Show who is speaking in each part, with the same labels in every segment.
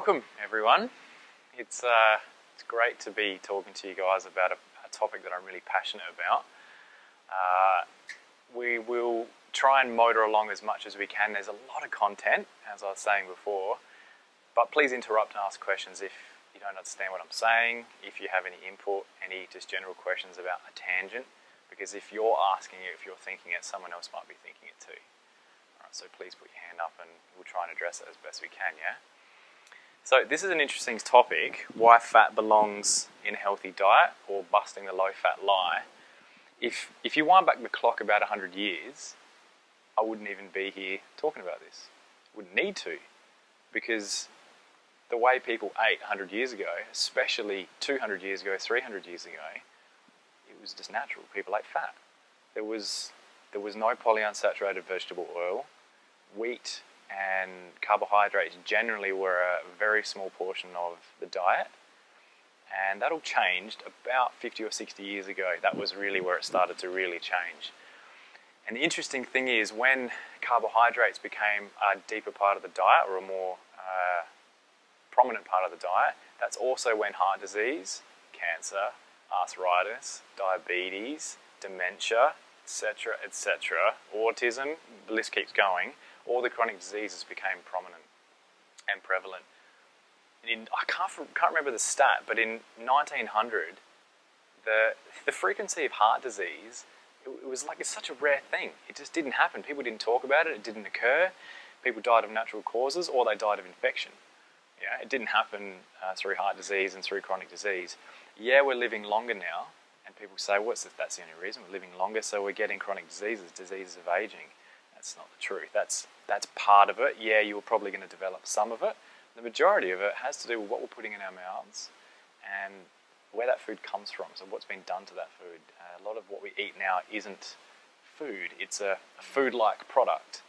Speaker 1: Welcome everyone. It's great to be talking to you guys about a topic that I'm really passionate about. We will try and motor along as much as we can. There's a lot of content, as I was saying before, but please interrupt and ask questions if you don't understand what I'm saying, if you have any input, any just general questions about a tangent, because if you're asking it, if you're thinking it, someone else might be thinking it too. Alright, so please put your hand up and we'll try and address it as best we can, yeah? So this is an interesting topic, why fat belongs in a healthy diet, or busting the low-fat lie. If you wind back the clock about 100 years, I wouldn't even be here talking about this. Wouldn't need to, because the way people ate 100 years ago, especially 200 years ago, 300 years ago, it was just natural. People ate fat. There was no polyunsaturated vegetable oil. Wheat and carbohydrates generally were a very small portion of the diet, and that all changed about 50 or 60 years ago. That was really where it started to really change. And the interesting thing is, when carbohydrates became a deeper part of the diet, or a more prominent part of the diet, that's also when heart disease, cancer, arthritis, diabetes, dementia, etc., autism, the list keeps going, all the chronic diseases became prominent and prevalent. I can't remember the stat, but in 1900, the frequency of heart disease, it was like, it's such a rare thing. It just didn't happen. People didn't talk about it. It didn't occur. People died of natural causes, or they died of infection. Yeah, it didn't happen through heart disease and through chronic disease. Yeah, we're living longer now, and people say, what's this? That's the only reason we're living longer, so we're getting chronic diseases, diseases of aging. That's not the truth. That's part of it. Yeah, you're probably going to develop some of it. The majority of it has to do with what we're putting in our mouths and where that food comes from, so what's been done to that food. A lot of what we eat now isn't food. It's a food-like product.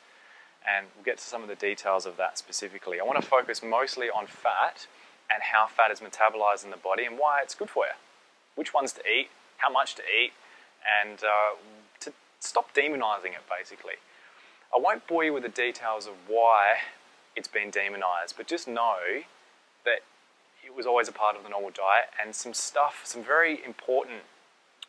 Speaker 1: And we'll get to some of the details of that specifically. I want to focus mostly on fat and how fat is metabolized in the body and why it's good for you. Which ones to eat, how much to eat, and to stop demonizing it, basically. I won't bore you with the details of why it's been demonized, but just know that it was always a part of the normal diet, and some very important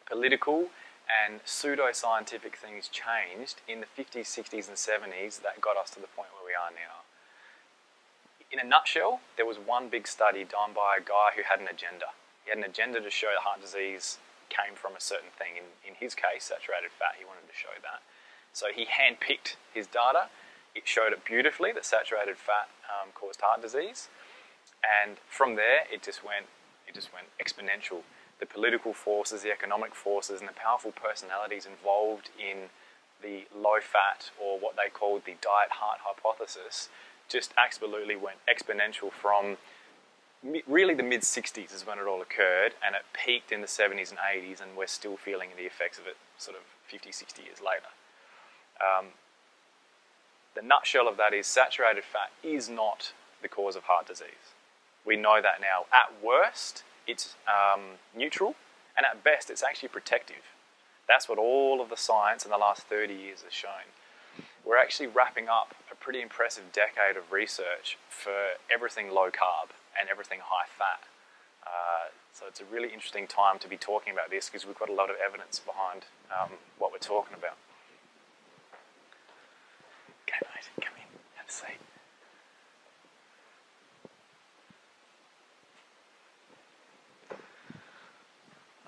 Speaker 1: political and pseudo-scientific things changed in the 50s, 60s and 70s that got us to the point where we are now. In a nutshell, there was one big study done by a guy who had an agenda. He had an agenda to show that heart disease came from a certain thing. In his case, saturated fat, he wanted to show that. So he handpicked his data. It showed it beautifully that saturated fat caused heart disease. And from there, it just went exponential. The political forces, the economic forces, and the powerful personalities involved in the low-fat, or what they called the diet-heart hypothesis, just absolutely went exponential from really the mid-60s is when it all occurred, and it peaked in the 70s and 80s, and we're still feeling the effects of it sort of 50, 60 years later. The nutshell of that is saturated fat is not the cause of heart disease. We know that now. At worst, it's neutral, and at best, it's actually protective. That's what all of the science in the last 30 years has shown. We're actually wrapping up a pretty impressive decade of research for everything low carb and everything high fat. So it's a really interesting time to be talking about this, because we've got a lot of evidence behind what we're talking about. Okay, mate, come in, have a seat.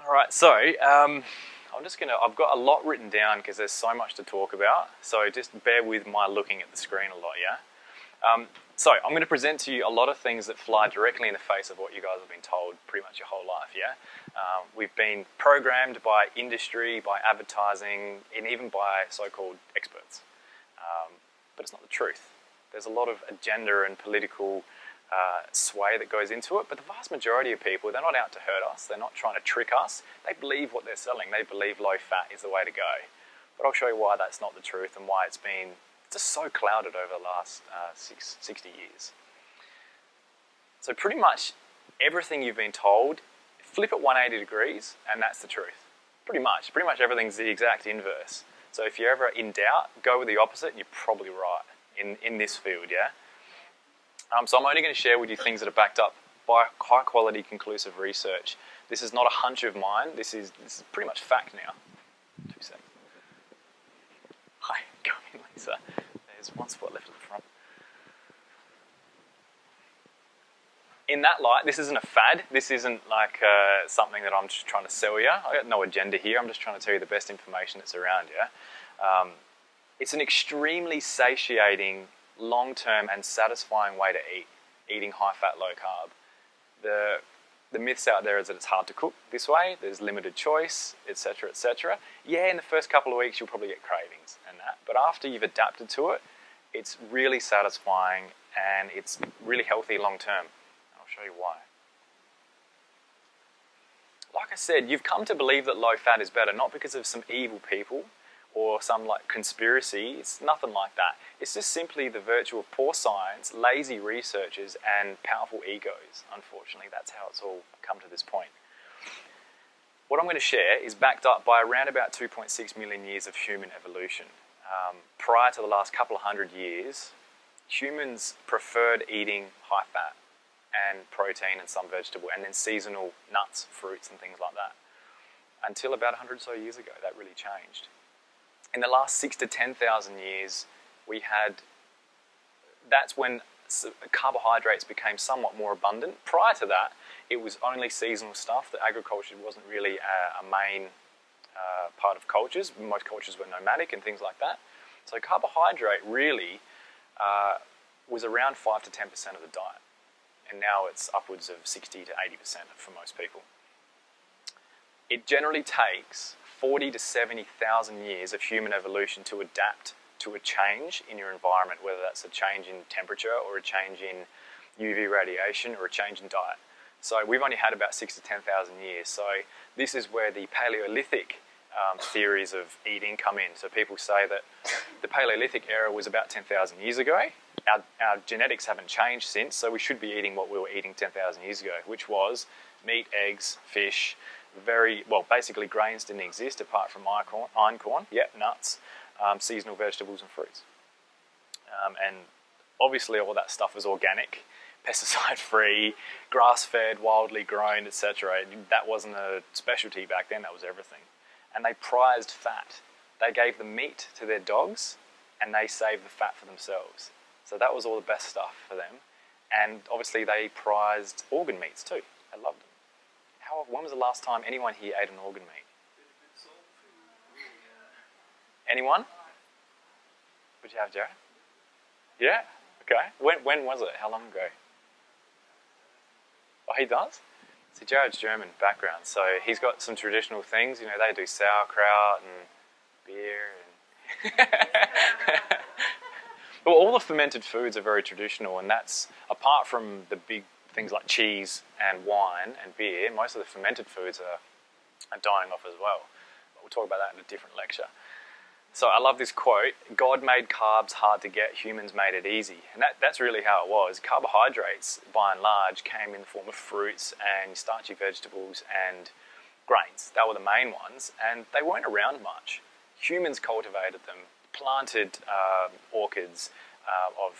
Speaker 1: All right, so I've got a lot written down because there's so much to talk about. So just bear with my looking at the screen a lot, yeah? So I'm going to present to you a lot of things that fly directly in the face of what you guys have been told pretty much your whole life, yeah? We've been programmed by industry, by advertising, and even by so-called experts. But it's not the truth. There's a lot of agenda and political sway that goes into it, but the vast majority of people, they're not out to hurt us, they're not trying to trick us, they believe what they're selling, they believe low fat is the way to go. But I'll show you why that's not the truth and why it's been just so clouded over the last 60 years. So pretty much everything you've been told, flip it 180 degrees and that's the truth. Pretty much everything's the exact inverse. So if you're ever in doubt, go with the opposite and you're probably right in this field, yeah? So I'm only going to share with you things that are backed up by high quality conclusive research. This is not a hunch of mine. This is pretty much fact now. 2 seconds. Hi, come in, Lisa. There's one spot left at the front. In that light, this isn't a fad. This isn't like something that I'm just trying to sell you. I got no agenda here. I'm just trying to tell you the best information that's around you. It's an extremely satiating, long-term and satisfying way to eat, eating high-fat, low-carb. The myths out there is that it's hard to cook this way, there's limited choice, etc., etc. Yeah, in the first couple of weeks you'll probably get cravings and that, but after you've adapted to it, it's really satisfying and it's really healthy long-term. I'll show you why. Like I said, you've come to believe that low-fat is better, not because of some evil people or some like conspiracy. It's nothing like that. It's just simply the virtue of poor science, lazy researchers, and powerful egos. Unfortunately, that's how it's all come to this point. What I'm going to share is backed up by around about 2.6 million years of human evolution. Prior to the last couple of hundred years, humans preferred eating high fat and protein and some vegetable, and then seasonal nuts, fruits, and things like that. Until about 100 or so years ago, that really changed. In the last 6,000 to 10,000 years, that's when carbohydrates became somewhat more abundant. Prior to that, it was only seasonal stuff. That agriculture wasn't really a main part of cultures. Most cultures were nomadic and things like that. So carbohydrate really was around 5 to 10% of the diet. And now it's upwards of 60 to 80% for most people. It generally takes 40 to 70,000 years of human evolution to adapt to a change in your environment, whether that's a change in temperature or a change in UV radiation or a change in diet. So we've only had about 6 to 10,000 years. So this is where the Paleolithic theories of eating come in. So people say that the Paleolithic era was about 10,000 years ago. Our genetics haven't changed since, so we should be eating what we were eating 10,000 years ago, which was meat, eggs, fish, basically grains didn't exist apart from einkorn, nuts, seasonal vegetables and fruits. And obviously all that stuff was organic, pesticide-free, grass-fed, wildly grown, etc. That wasn't a specialty back then, that was everything. And they prized fat. They gave the meat to their dogs and they saved the fat for themselves. So that was all the best stuff for them. And obviously they prized organ meats too. They loved them. When was the last time anyone here ate an organ meat? Anyone? Would you have, Jared? Yeah? Okay. When was it? How long ago? Oh, he does? See, Jared's German background, so he's got some traditional things. You know, they do sauerkraut and beer and... Well, all the fermented foods are very traditional, and that's, apart from the big things like cheese and wine and beer, most of the fermented foods are dying off as well. But we'll talk about that in a different lecture. So I love this quote, God made carbs hard to get, humans made it easy. And that's really how it was. Carbohydrates, by and large, came in the form of fruits and starchy vegetables and grains. They were the main ones, and they weren't around much. Humans cultivated them, planted orchards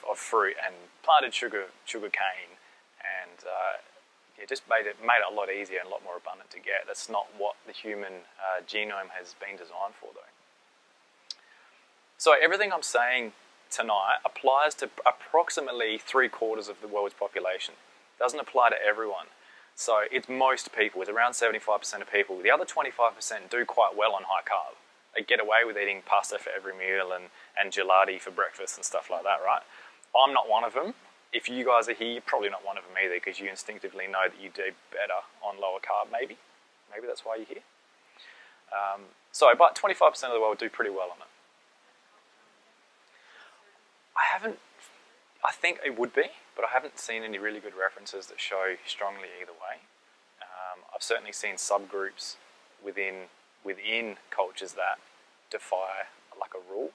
Speaker 1: of fruit and planted sugar cane, and it just made it a lot easier and a lot more abundant to get. That's not what the human genome has been designed for, though. So everything I'm saying tonight applies to approximately 3/4 of the world's population. It doesn't apply to everyone. So it's most people, it's around 75% of people. The other 25% do quite well on high carb. They get away with eating pasta for every meal and gelati for breakfast and stuff like that, right? I'm not one of them. If you guys are here, you're probably not one of them either, because you instinctively know that you do better on lower carb, maybe. Maybe that's why you're here. So about 25% of the world do pretty well on it. I think it would be, but I haven't seen any really good references that show strongly either way. I've certainly seen subgroups within cultures that defy like a rule,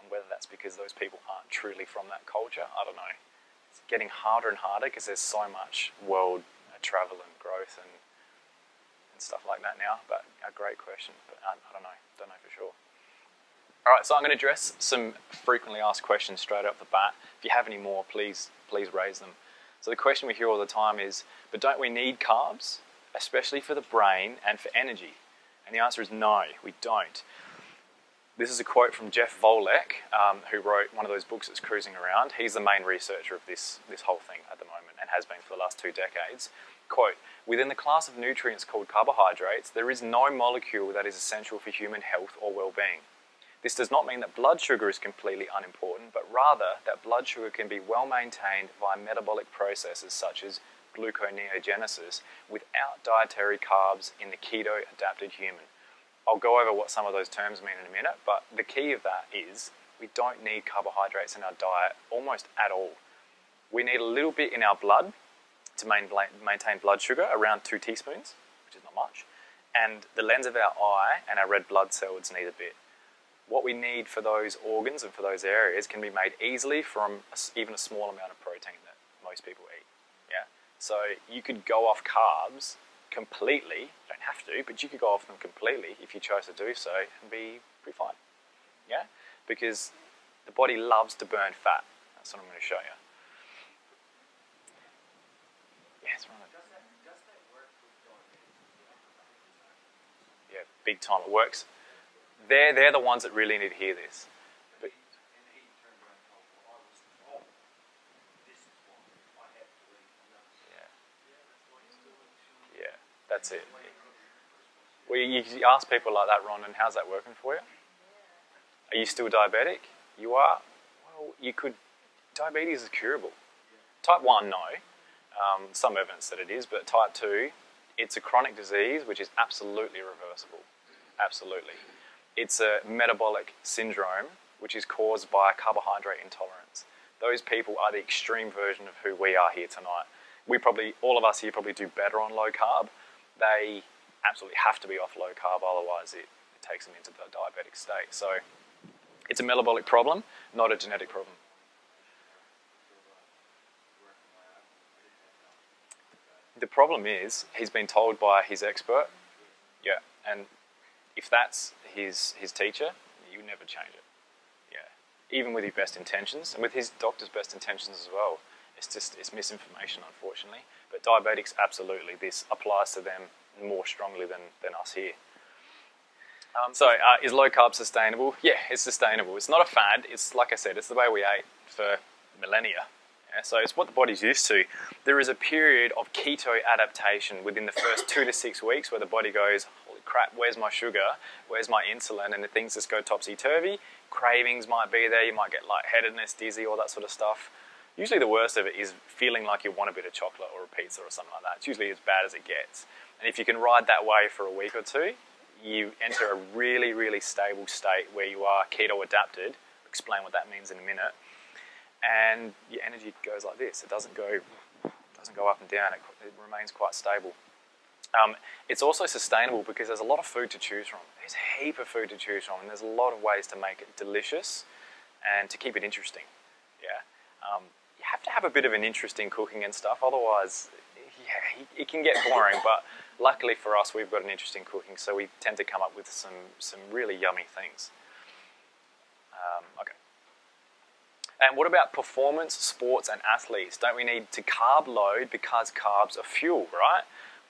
Speaker 1: and whether that's because those people aren't truly from that culture, I don't know. It's getting harder and harder because there's so much world travel and growth and stuff like that now, but a great question, but I don't know for sure. All right, so I'm going to address some frequently asked questions straight off the bat. If you have any more, please raise them. So the question we hear all the time is, but don't we need carbs, especially for the brain and for energy? And the answer is no, we don't. This is a quote from Jeff Volek, who wrote one of those books that's cruising around. He's the main researcher of this whole thing at the moment and has been for the last 2 decades. Quote, within the class of nutrients called carbohydrates, there is no molecule that is essential for human health or well-being. This does not mean that blood sugar is completely unimportant, but rather that blood sugar can be well maintained via metabolic processes such as gluconeogenesis without dietary carbs in the keto-adapted human. I'll go over what some of those terms mean in a minute, but the key of that is we don't need carbohydrates in our diet almost at all. We need a little bit in our blood to maintain blood sugar, around 2 teaspoons, which is not much, and the lens of our eye and our red blood cells need a bit. What we need for those organs and for those areas can be made easily from even a small amount of protein that most people eat. Yeah, so you could go off carbs completely. You don't have to, but you could go off them completely if you chose to do so and be pretty fine. Yeah, because the body loves to burn fat. That's what I'm going to show you. Yes, right. Does that work with diabetes? Yeah, big time. It works. They're the ones that really need to hear this. But, yeah, that's it. Well, you ask people like that, Ron, and how's that working for you? Are you still diabetic? You are? Well, you could. Diabetes is curable. Type 1, no. Some evidence that it is, but type 2, it's a chronic disease which is absolutely reversible. Absolutely. It's a metabolic syndrome which is caused by carbohydrate intolerance. Those people are the extreme version of who we are here tonight. All of us here probably do better on low carb. They absolutely have to be off low carb, otherwise it takes them into the diabetic state. So it's a metabolic problem, not a genetic problem. The problem is he's been told by his expert, yeah, and if that's his teacher, you never change it. Yeah, even with your best intentions, and with his doctor's best intentions as well. It's misinformation, unfortunately. But diabetics, absolutely, this applies to them more strongly than us here. Is low carb sustainable? Yeah, it's sustainable. It's not a fad. It's, like I said, it's the way we ate for millennia. Yeah, so it's what the body's used to. There is a period of keto-adaptation within the first 2 to 6 weeks where the body goes, holy crap, where's my sugar? Where's my insulin? And the things just go topsy-turvy. Cravings might be there. You might get lightheadedness, dizzy, all that sort of stuff. Usually the worst of it is feeling like you want a bit of chocolate or a pizza or something like that. It's usually as bad as it gets. And if you can ride that wave for a week or two, you enter a really, really stable state where you are keto-adapted. I'll explain what that means in a minute. And your energy goes like this. It doesn't go up and down. It remains quite stable. It's also sustainable because there's a lot of food to choose from. There's a heap of food to choose from, and there's a lot of ways to make it delicious and to keep it interesting. Yeah, you have to have a bit of an interest in cooking and stuff. Otherwise, yeah, it can get boring. But luckily for us, we've got an interest in cooking, so we tend to come up with some really yummy things. Okay. And what about performance, sports and athletes? Don't we need to carb load because carbs are fuel, right?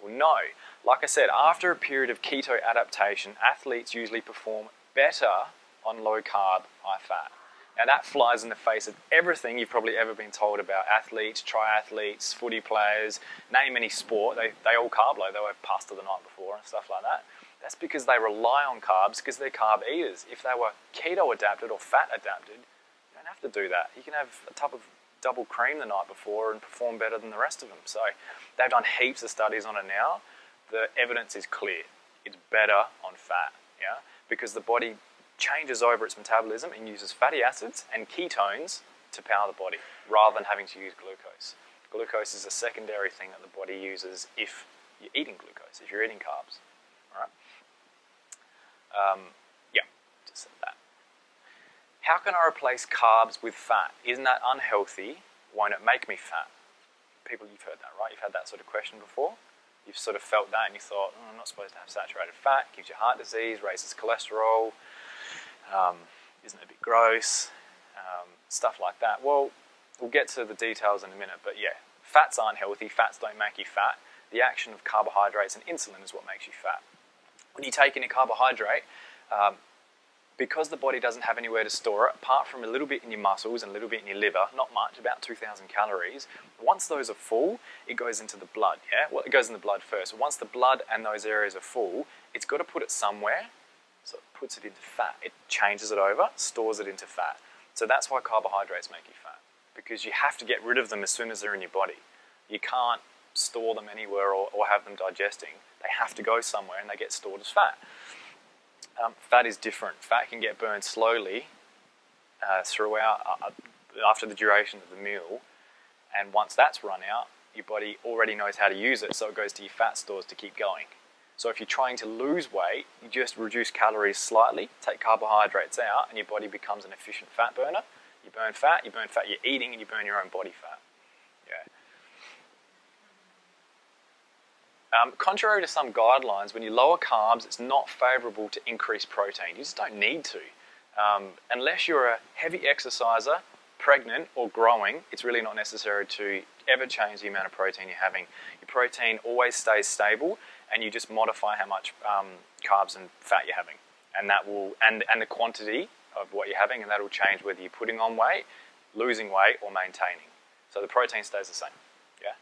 Speaker 1: Well, no. Like I said, after a period of keto adaptation, athletes usually perform better on low carb, high fat. Now that flies in the face of everything you've probably ever been told about athletes, triathletes, footy players, name any sport, they all carb load. They'll have pasta the night before and stuff like that. That's because they rely on carbs because they're carb eaters. If they were keto adapted or fat adapted, you don't have to do that. You can have a tub of double cream the night before and perform better than the rest of them. So they've done heaps of studies on it now. The evidence is clear. It's better on fat, yeah, because the body changes over its metabolism and uses fatty acids and ketones to power the body rather than having to use glucose. Glucose is a secondary thing that the body uses if you're eating glucose, if you're eating carbs. All right? Yeah, just said that. How can I replace carbs with fat? Isn't that unhealthy? Won't it make me fat? People, you've heard that, right? You've had that sort of question before. You've sort of felt that and you thought, I'm not supposed to have saturated fat. Gives you heart disease, raises cholesterol. Isn't it a bit gross? Stuff like that. Well, we'll get to the details in a minute, but yeah, fats aren't healthy. Fats don't make you fat. The action of carbohydrates and insulin is what makes you fat. When you take in a carbohydrate, because the body doesn't have anywhere to store it, apart from a little bit in your muscles and a little bit in your liver, not much, about 2,000 calories, once those are full, it goes into the blood, yeah? Well, it goes in the blood first. Once the blood and those areas are full, it's got to put it somewhere, so it puts it into fat. It changes it over, stores it into fat. So that's why carbohydrates make you fat, because you have to get rid of them as soon as they're in your body. You can't store them anywhere or have them digesting. They have to go somewhere and they get stored as fat. Fat is different. Fat can get burned slowly throughout after the duration of the meal, and once that's run out, your body already knows how to use it, so it goes to your fat stores to keep going. So if you're trying to lose weight, you just reduce calories slightly, take carbohydrates out, and your body becomes an efficient fat burner. You burn fat you're eating, and you burn your own body fat. Yeah. Contrary to some guidelines, when you lower carbs, it's not favourable to increase protein. You just don't need to. Unless you're a heavy exerciser, pregnant or growing, it's really not necessary to ever change the amount of protein you're having. Your protein always stays stable, and you just modify how much carbs and fat you're having. And that will, and the quantity of what you're having, and that will change whether you're putting on weight, losing weight, or maintaining. So the protein stays the same. Yeah.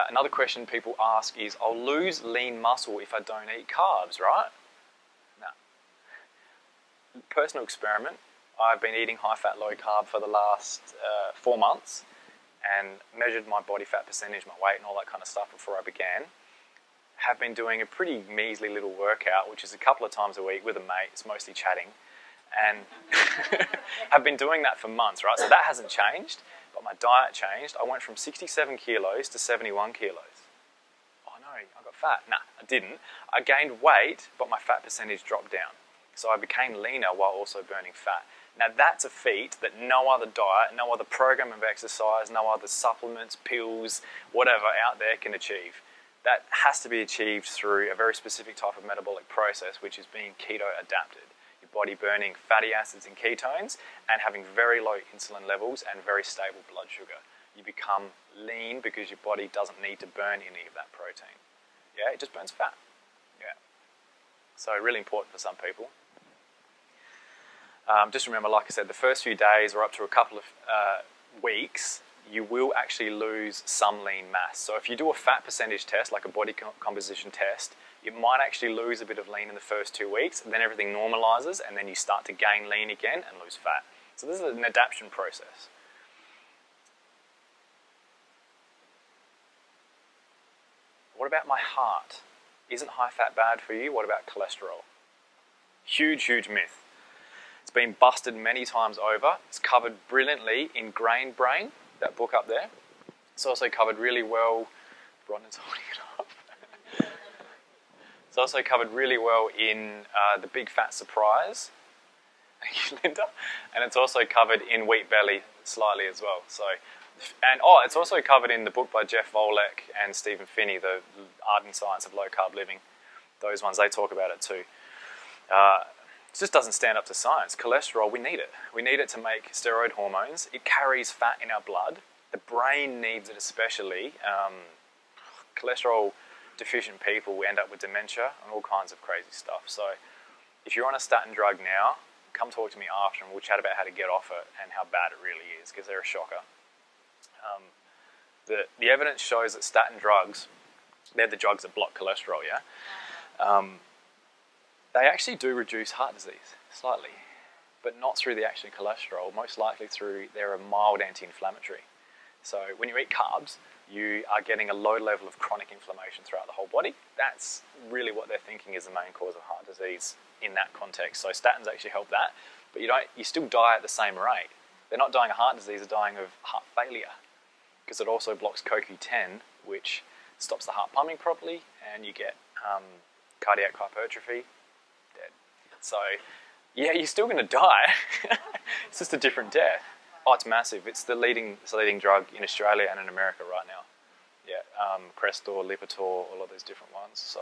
Speaker 1: Another question people ask is, I'll lose lean muscle if I don't eat carbs, right? No. Personal experiment. I've been eating high-fat, low-carb for the last 4 months and measured my body fat percentage, my weight and all that kind of stuff before I began. Have been doing a pretty measly little workout, which is a couple of times a week with a mate. It's mostly chatting. And I've been doing that for months, right? So that hasn't changed, but my diet changed. I went from 67 kilos to 71 kilos. Oh no, I got fat. Nah, I didn't. I gained weight, but my fat percentage dropped down. So I became leaner while also burning fat. Now that's a feat that no other diet, no other program of exercise, no other supplements, pills, whatever out there can achieve. That has to be achieved through a very specific type of metabolic process, which is being keto-adapted. Your body burning fatty acids and ketones and having very low insulin levels and very stable blood sugar. You become lean because your body doesn't need to burn any of that protein. Yeah, it just burns fat. Yeah. So really important for some people. Just remember, like I said, the first few days or up to a couple of weeks, you will actually lose some lean mass. So if you do a fat percentage test, like a body composition test, you might actually lose a bit of lean in the first 2 weeks, and then everything normalizes, and then you start to gain lean again and lose fat. So this is an adaptation process. What about my heart? Isn't high fat bad for you? What about cholesterol? Huge, huge myth. It's been busted many times over. It's covered brilliantly in Grain Brain, that book up there. It's also covered really well. Bronwyn's holding it up. It's also covered really well in The Big Fat Surprise. Thank you, Linda. And it's also covered in Wheat Belly slightly as well. So, and it's also covered in the book by Jeff Volek and Stephen Finney, The Art and Science of Low Carb Living. Those ones, they talk about it too. It just doesn't stand up to science. Cholesterol, we need it. We need it to make steroid hormones. It carries fat in our blood. The brain needs it especially. Cholesterol deficient people end up with dementia and all kinds of crazy stuff. So if you're on a statin drug now, come talk to me after and we'll chat about how to get off it and how bad it really is, because they're a shocker. The evidence shows that statin drugs, they're the drugs that block cholesterol, yeah? They actually do reduce heart disease, slightly, but not through the action of cholesterol, most likely through they're a mild anti-inflammatory. So when you eat carbs, you are getting a low level of chronic inflammation throughout the whole body. That's really what they're thinking is the main cause of heart disease in that context. So statins actually help that, but you still die at the same rate. They're not dying of heart disease, they're dying of heart failure, because it also blocks CoQ10, which stops the heart pumping properly, and you get cardiac hypertrophy. Dead. So, yeah, you're still going to die. It's just a different death. Oh, it's massive. It's the leading drug in Australia and in America right now. Yeah, Crestor, Lipitor, all of those different ones. So,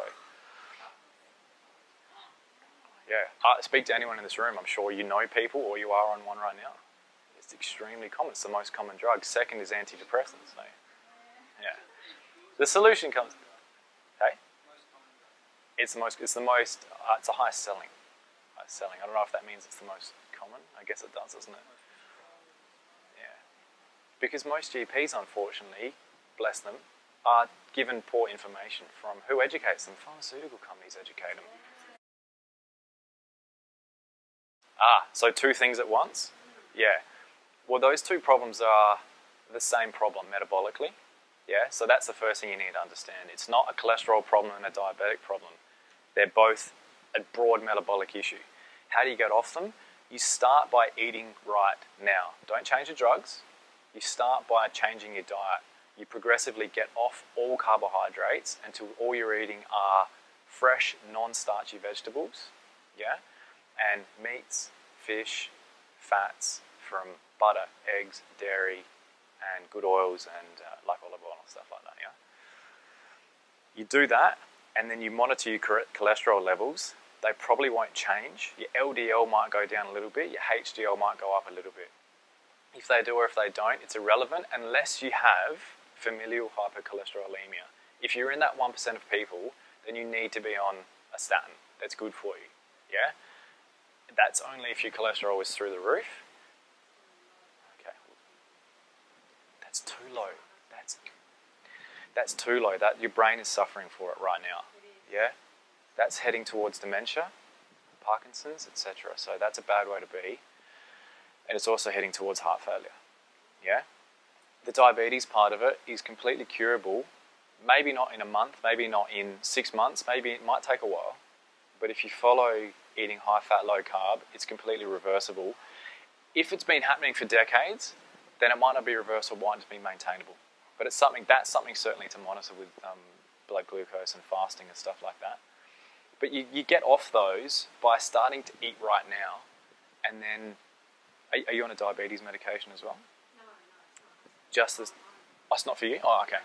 Speaker 1: Yeah, speak to anyone in this room. I'm sure you know people or you are on one right now. It's extremely common. It's the most common drug. Second is antidepressants. So, yeah. The solution comes. Okay. It's the highest selling. Highest selling. I don't know if that means it's the most common. I guess it does, doesn't it? Yeah. Because most GPs, unfortunately, bless them, are given poor information from who educates them. Pharmaceutical companies educate them. So two things at once? Yeah. Well, those two problems are the same problem metabolically. Yeah, so that's the first thing you need to understand. It's not a cholesterol problem and a diabetic problem. They're both a broad metabolic issue. How do you get off them? You start by eating right now. Don't change your drugs. You start by changing your diet. You progressively get off all carbohydrates until all you're eating are fresh, non-starchy vegetables, yeah, and meats, fish, fats from butter, eggs, dairy, and good oils and like olive oil and stuff like that, yeah. You do that, and then you monitor your cholesterol levels. They probably won't change. Your LDL might go down a little bit. Your HDL might go up a little bit. If they do or if they don't, it's irrelevant unless you have familial hypercholesterolemia. If you're in that 1% of people, then you need to be on a statin. That's good for you, yeah? That's only if your cholesterol is through the roof. Okay, that's too low. That's too low. Your brain is suffering for it right now, yeah? That's heading towards dementia, Parkinson's, etc. So that's a bad way to be. And it's also heading towards heart failure, yeah? The diabetes part of it is completely curable. Maybe not in a month, maybe not in 6 months, maybe it might take a while. But if you follow eating high fat, low carb, it's completely reversible. If it's been happening for decades, then it might not be reversible, it might just be maintainable. But that's something certainly to monitor with blood glucose and fasting and stuff like that. But you get off those by starting to eat right now. And then, are you on a diabetes medication as well? No. Just as, oh, it's not for you? Oh, okay.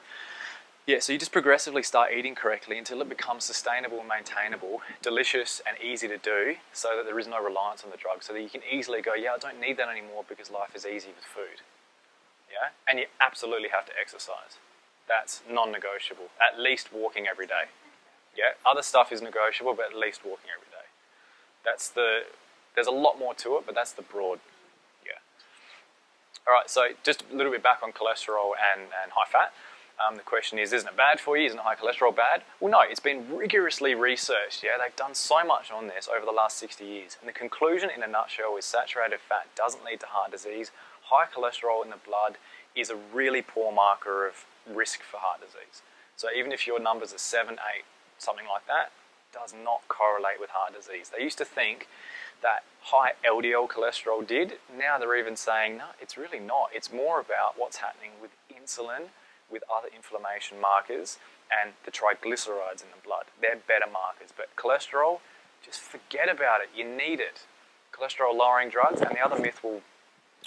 Speaker 1: Yeah, so you just progressively start eating correctly until it becomes sustainable and maintainable, delicious and easy to do, so that there is no reliance on the drug, so that you can easily go, yeah, I don't need that anymore because life is easy with food. Yeah? And you absolutely have to exercise. That's non-negotiable. At least walking every day. Yeah? Other stuff is negotiable, but at least walking every day. There's a lot more to it, but that's the broad, yeah. All right, so just a little bit back on cholesterol and high fat. The question is, isn't it bad for you? Isn't high cholesterol bad? Well, no, it's been rigorously researched. Yeah, they've done so much on this over the last 60 years. And the conclusion in a nutshell is saturated fat doesn't lead to heart disease. High cholesterol in the blood is a really poor marker of risk for heart disease. So even if your numbers are 7, 8, something like that, does not correlate with heart disease. They used to think that high LDL cholesterol did. Now they're even saying, no, it's really not. It's more about what's happening with insulin, with other inflammation markers, and the triglycerides in the blood. They're better markers. But cholesterol, just forget about it. You need it. Cholesterol lowering drugs, and the other myth we'll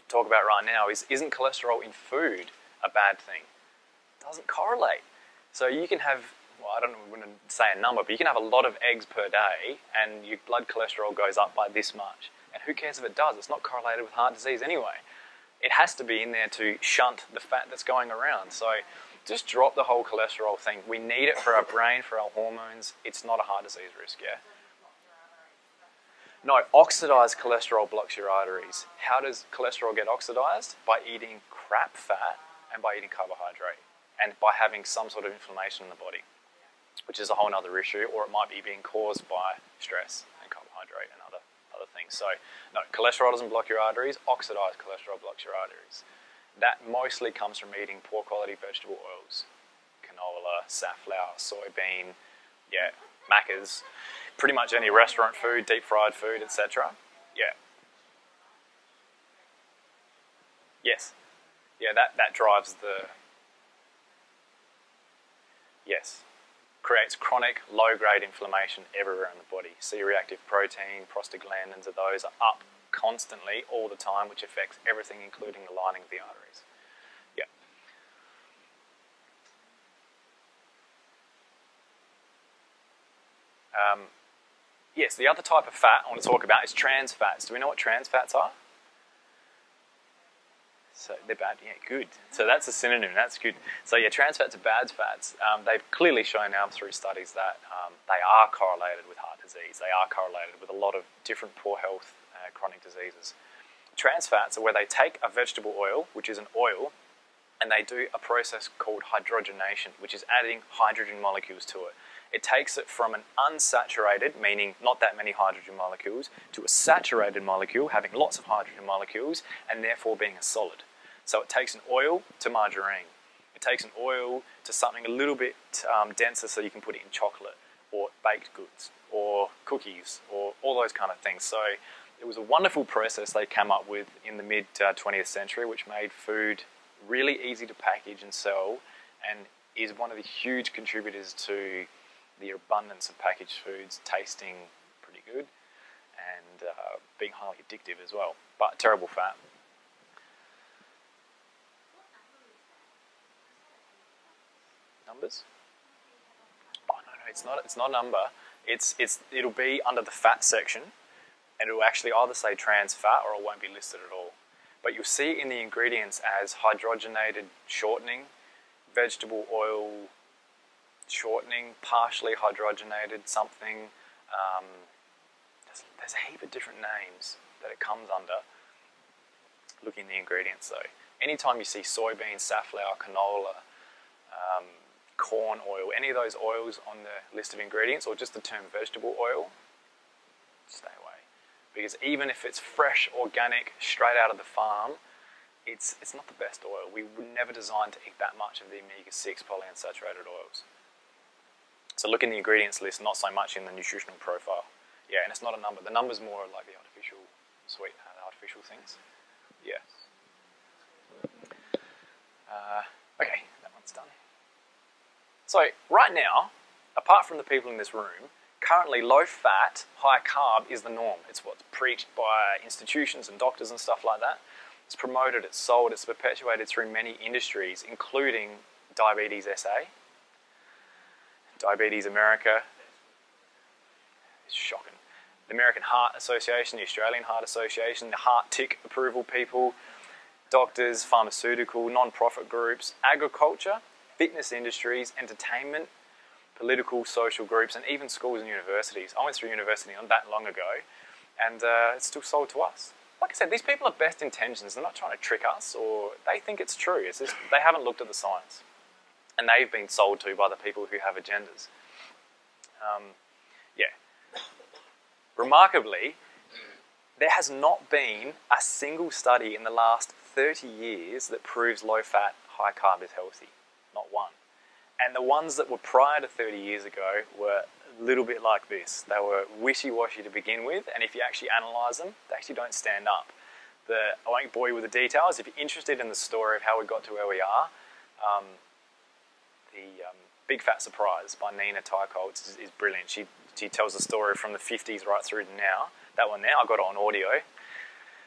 Speaker 1: talk about right now is, isn't cholesterol in food a bad thing? It doesn't correlate. So you can have, well, I don't want to say a number, but you can have a lot of eggs per day and your blood cholesterol goes up by this much. And who cares if it does? It's not correlated with heart disease anyway. It has to be in there to shunt the fat that's going around. So just drop the whole cholesterol thing. We need it for our brain, for our hormones. It's not a heart disease risk, yeah? No, oxidized cholesterol blocks your arteries. How does cholesterol get oxidized? By eating crap fat and by eating carbohydrate and by having some sort of inflammation in the body, which is a whole other issue, or it might be being caused by stress and carbohydrate and other things. So no, cholesterol doesn't block your arteries, oxidized cholesterol blocks your arteries. That mostly comes from eating poor quality vegetable oils, canola, safflower, soybean, yeah, Macca's, pretty much any restaurant food, deep fried food, etc. Yeah. Yes. Yeah, that drives the, yes. Creates chronic low-grade inflammation everywhere in the body. C-reactive protein, prostaglandins of those are up constantly all the time, which affects everything, including the lining of the arteries. Yeah. Yes, the other type of fat I want to talk about is trans fats. Do we know what trans fats are? So they're bad, yeah, good. So that's a synonym, that's good. So yeah, trans fats are bad fats. They've clearly shown now through studies that they are correlated with heart disease. They are correlated with a lot of different poor health chronic diseases. Trans fats are where they take a vegetable oil, which is an oil, and they do a process called hydrogenation, which is adding hydrogen molecules to it. It takes it from an unsaturated, meaning not that many hydrogen molecules, to a saturated molecule, having lots of hydrogen molecules, and therefore being a solid. So it takes an oil to margarine. It takes an oil to something a little bit denser so you can put it in chocolate, or baked goods, or cookies, or all those kind of things. So it was a wonderful process they came up with in the mid-20th century, which made food really easy to package and sell, and is one of the huge contributors to the abundance of packaged foods tasting pretty good and being highly addictive as well, but terrible fat. Numbers? Oh no, it's not a number. It'll be under the fat section, and it'll actually either say trans fat or it won't be listed at all. But you'll see in the ingredients as hydrogenated shortening, vegetable oil shortening, partially hydrogenated something. There's a heap of different names that it comes under. Look in the ingredients though. Anytime you see soybean, safflower, canola, corn oil, any of those oils on the list of ingredients, or just the term vegetable oil, stay away. Because even if it's fresh, organic, straight out of the farm, it's not the best oil. We were never designed to eat that much of the omega-6 polyunsaturated oils. So look in the ingredients list, not so much in the nutritional profile. Yeah, and it's not a number. The number's more like the artificial sweetener, the artificial things. Yeah. Okay, that one's done. So right now, apart from the people in this room, currently low fat, high carb is the norm. It's what's preached by institutions and doctors and stuff like that. It's promoted, it's sold, it's perpetuated through many industries, including Diabetes SA, Diabetes America. It's shocking. The American Heart Association, the Australian Heart Association, the heart tick approval people, doctors, pharmaceutical, non-profit groups, agriculture, fitness industries, entertainment, political, social groups, and even schools and universities. I went through university not that long ago, and it's still sold to us. Like I said, these people are best intentions. They're not trying to trick us, or they think it's true. It's just they haven't looked at the science. And they've been sold to by the people who have agendas. Yeah. Remarkably, there has not been a single study in the last 30 years that proves low-fat, high-carb is healthy. Not one. And the ones that were prior to 30 years ago were a little bit like this. They were wishy-washy to begin with, and if you actually analyse them, they actually don't stand up. I won't bore you with the details. If you're interested in the story of how we got to where we are, the Big Fat Surprise by Nina Teicholz is brilliant. She tells the story from the 50s right through to now. That one there, I got it on audio.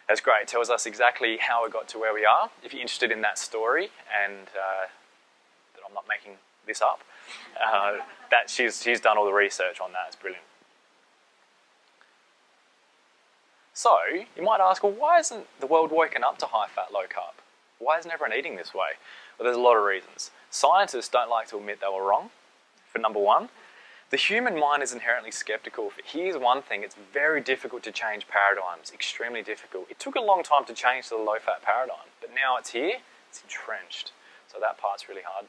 Speaker 1: That's great. It tells us exactly how we got to where we are. If you're interested in that story, and that I'm not making this up, that she's done all the research on that. It's brilliant. So, you might ask, well, why isn't the world waking up to high-fat, low-carb? Why isn't everyone eating this way? Well, there's a lot of reasons. Scientists don't like to admit they were wrong, for number one. The human mind is inherently skeptical. Here's one thing, it's very difficult to change paradigms, extremely difficult. It took a long time to change to the low-fat paradigm, but now it's here, it's entrenched. So that part's really hard.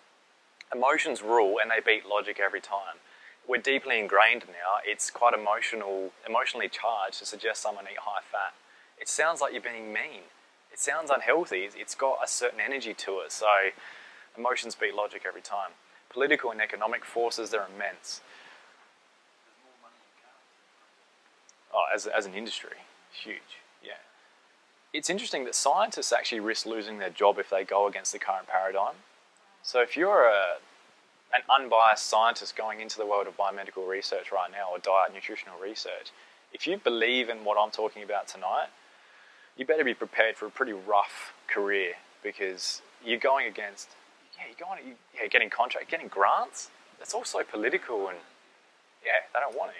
Speaker 1: Emotions rule, and they beat logic every time. We're deeply ingrained now. It's quite emotionally charged to suggest someone eat high fat. It sounds like you're being mean. It sounds unhealthy. It's got a certain energy to it. So emotions beat logic every time. Political and economic forces, they're immense. Oh, as an industry, huge, yeah. It's interesting that scientists actually risk losing their job if they go against the current paradigm. So if you're an unbiased scientist going into the world of biomedical research right now, or diet nutritional research, if you believe in what I'm talking about tonight, you better be prepared for a pretty rough career, because you're going against, getting contracts, getting grants. That's also political, and yeah, they don't want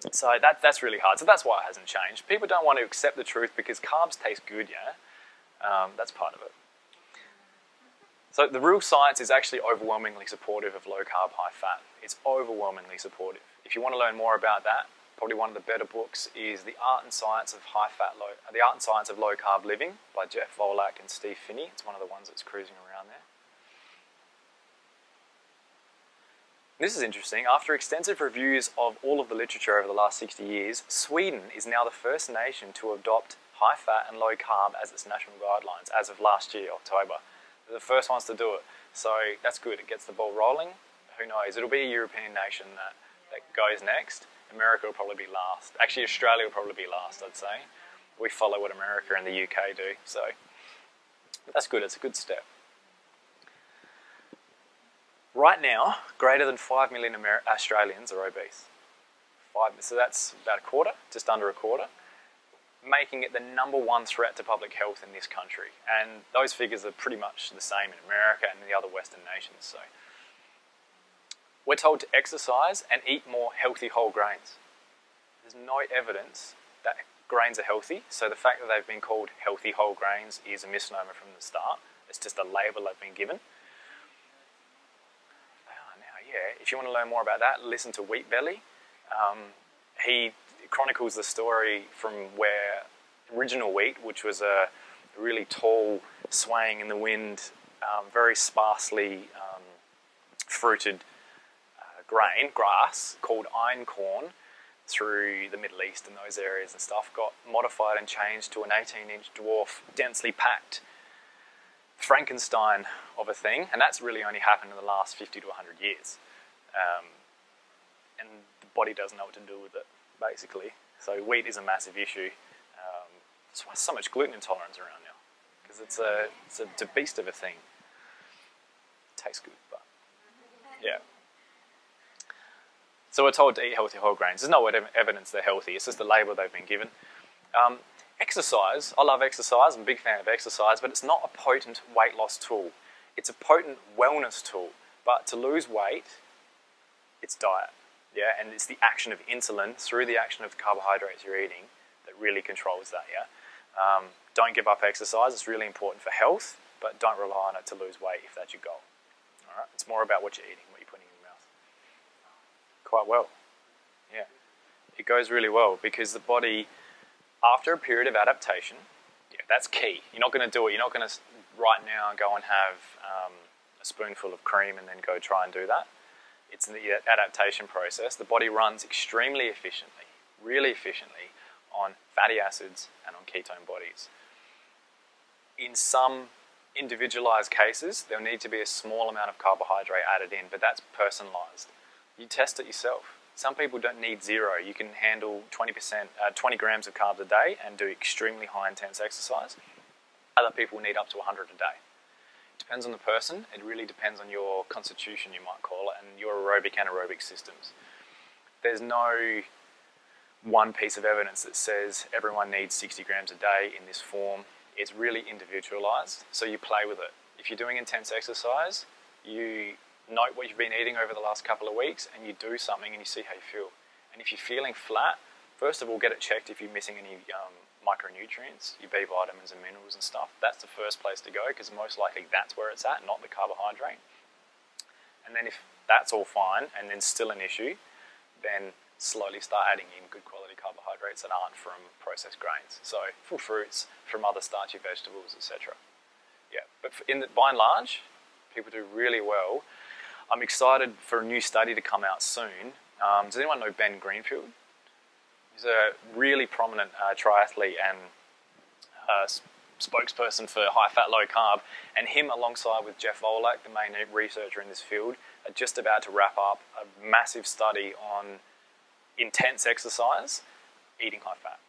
Speaker 1: to. So that's really hard. So that's why it hasn't changed. People don't want to accept the truth because carbs taste good, yeah? That's part of it. So the real science is actually overwhelmingly supportive of low carb, high fat. It's overwhelmingly supportive. If you want to learn more about that, probably one of the better books is The Art and Science of Low Carb Living by Jeff Volek and Steve Finney. It's one of the ones that's cruising around there. This is interesting. After extensive reviews of all of the literature over the last 60 years, Sweden is now the first nation to adopt high fat and low carb as its national guidelines as of last year, October. They're the first ones to do it. So that's good. It gets the ball rolling. Who knows? It'll be a European nation that goes next. America will probably be last. Actually, Australia will probably be last, I'd say. We follow what America and the UK do. So that's good. It's a good step. Right now, greater than 5 million Australians are obese. So that's about a quarter, just under a quarter, making it the #1 threat to public health in this country. And those figures are pretty much the same in America and the other Western nations. So we're told to exercise and eat more healthy whole grains. There's no evidence that grains are healthy, so the fact that they've been called healthy whole grains is a misnomer from the start. It's just a label they've been given. Yeah, if you want to learn more about that, listen to Wheat Belly. He chronicles the story from where original wheat, which was a really tall, swaying in the wind, very sparsely fruited grass called einkorn through the Middle East and those areas and stuff, got modified and changed to an 18-inch dwarf, densely packed Frankenstein of a thing, and that's really only happened in the last 50 to 100 years. And the body doesn't know what to do with it, basically. So wheat is a massive issue. That's why there's so much gluten intolerance around now, because it's a beast of a thing. It tastes good, but yeah. So we're told to eat healthy whole grains. There's no evidence they're healthy. It's just the label they've been given. Exercise, I love exercise, I'm a big fan of exercise, but it's not a potent weight loss tool. It's a potent wellness tool, but to lose weight, it's diet, yeah? And it's the action of insulin through the action of the carbohydrates you're eating that really controls that, yeah? Don't give up exercise, it's really important for health, but don't rely on it to lose weight if that's your goal, all right? It's more about what you're eating, what you're putting in your mouth. Quite well, yeah. It goes really well because the body, after a period of adaptation, yeah, that's key. You're not going to do it. You're not going to right now go and have a spoonful of cream and then go try and do that. It's the adaptation process. The body runs extremely efficiently, really efficiently, on fatty acids and on ketone bodies. In some individualized cases, there'll need to be a small amount of carbohydrate added in, but that's personalized. You test it yourself. Some people don't need 0. You can handle 20 grams of carbs a day and do extremely high intense exercise. Other people need up to 100 a day. It depends on the person. It really depends on your constitution, you might call it, and your aerobic and anaerobic systems. There's no one piece of evidence that says everyone needs 60 grams a day in this form. It's really individualized, so you play with it. If you're doing intense exercise, you note what you've been eating over the last couple of weeks and you do something and you see how you feel. And if you're feeling flat, first of all, get it checked if you're missing any micronutrients, your B vitamins and minerals and stuff. That's the first place to go because most likely that's where it's at, not the carbohydrate. And then if that's all fine and then still an issue, then slowly start adding in good quality carbohydrates that aren't from processed grains. So from fruits, from other starchy vegetables, etc. Yeah, but by and large, people do really well. I'm excited for a new study to come out soon. Does anyone know Ben Greenfield? He's a really prominent triathlete and spokesperson for high-fat, low-carb, and him alongside with Jeff Volek, the main researcher in this field, are just about to wrap up a massive study on intense exercise, eating high-fat,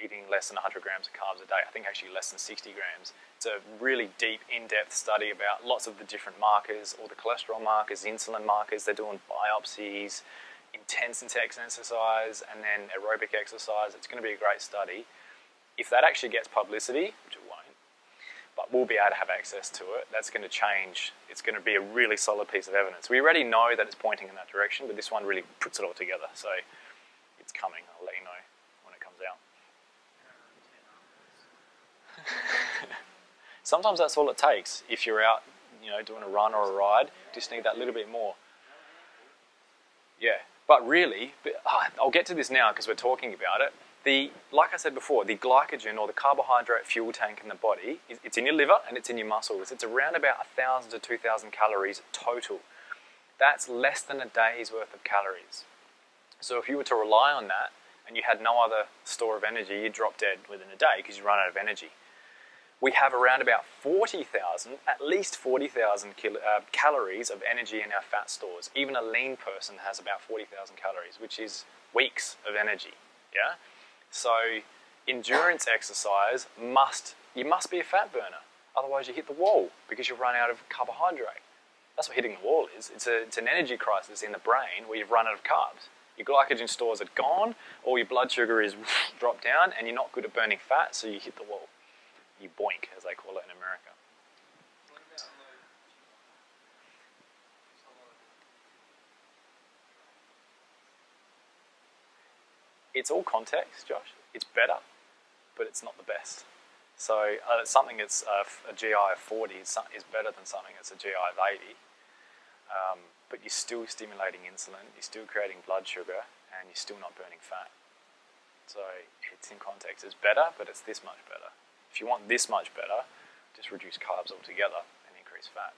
Speaker 1: eating less than 100 grams of carbs a day. I think actually less than 60 grams. It's a really deep, in-depth study about lots of the different markers, all the cholesterol markers, insulin markers. They're doing biopsies, intense exercise, and then aerobic exercise. It's going to be a great study. If that actually gets publicity, which it won't, but we'll be able to have access to it, that's going to change. It's going to be a really solid piece of evidence. We already know that it's pointing in that direction, but this one really puts it all together. So It's coming. I'll let you know when it comes out. Sometimes that's all it takes. If you're out, you know, doing a run or a ride, just need that little bit more. Yeah, but really, I'll get to this now because we're talking about it. Like I said before, the glycogen or the carbohydrate fuel tank in the body, it's in your liver and it's in your muscles. It's around about 1,000 to 2,000 calories total. That's less than a day's worth of calories. So if you were to rely on that and you had no other store of energy, you'd drop dead within a day because you run out of energy. We have around about 40,000, at least 40,000 calories of energy in our fat stores. Even a lean person has about 40,000 calories, which is weeks of energy. Yeah. So endurance exercise you must be a fat burner. Otherwise you hit the wall because you run out of carbohydrate. That's what hitting the wall is. It's an energy crisis in the brain where you've run out of carbs. Your glycogen stores are gone, or your blood sugar is dropped down, and you're not good at burning fat, so you hit the wall. You boink, as they call it in America. It's all context, Josh. It's better, but it's not the best. So something that's a GI of 40 is better than something that's a GI of 80. But you're still stimulating insulin, you're still creating blood sugar, and you're still not burning fat. So it's in context. It's better, but it's this much better. If you want this much better, just reduce carbs altogether and increase fat.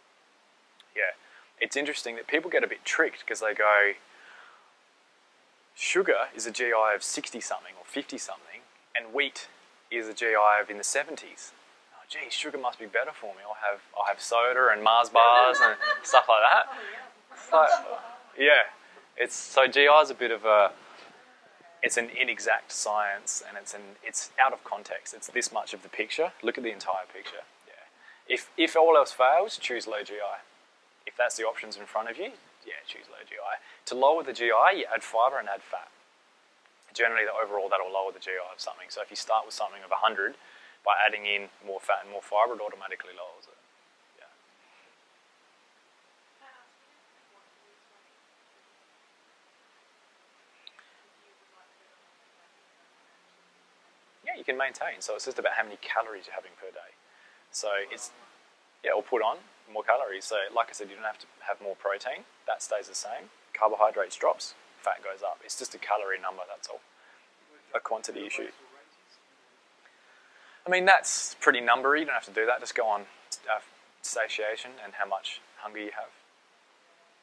Speaker 1: Yeah, it's interesting that people get a bit tricked because they go, sugar is a GI of 60-something or 50-something, and wheat is a GI of in the 70s. Oh, geez, sugar must be better for me. I'll have soda and Mars bars and stuff like that. So, yeah, so GI is a bit of it's an inexact science, and it's out of context. It's this much of the picture. Look at the entire picture. Yeah. If all else fails, choose low GI. If that's the options in front of you, yeah, choose low GI. To lower the GI, you add fiber and add fat. Generally, overall, that'll lower the GI of something. So if you start with something of 100, by adding in more fat and more fiber, it automatically lowers it. Yeah, you can maintain. So it's just about how many calories you're having per day. So or put on more calories. So like I said, you don't have to have more protein. That stays the same. Carbohydrates drops, fat goes up. It's just a calorie number, that's all. A quantity issue. I mean, that's pretty numbery. You don't have to do that. Just go on satiation and how much hunger you have.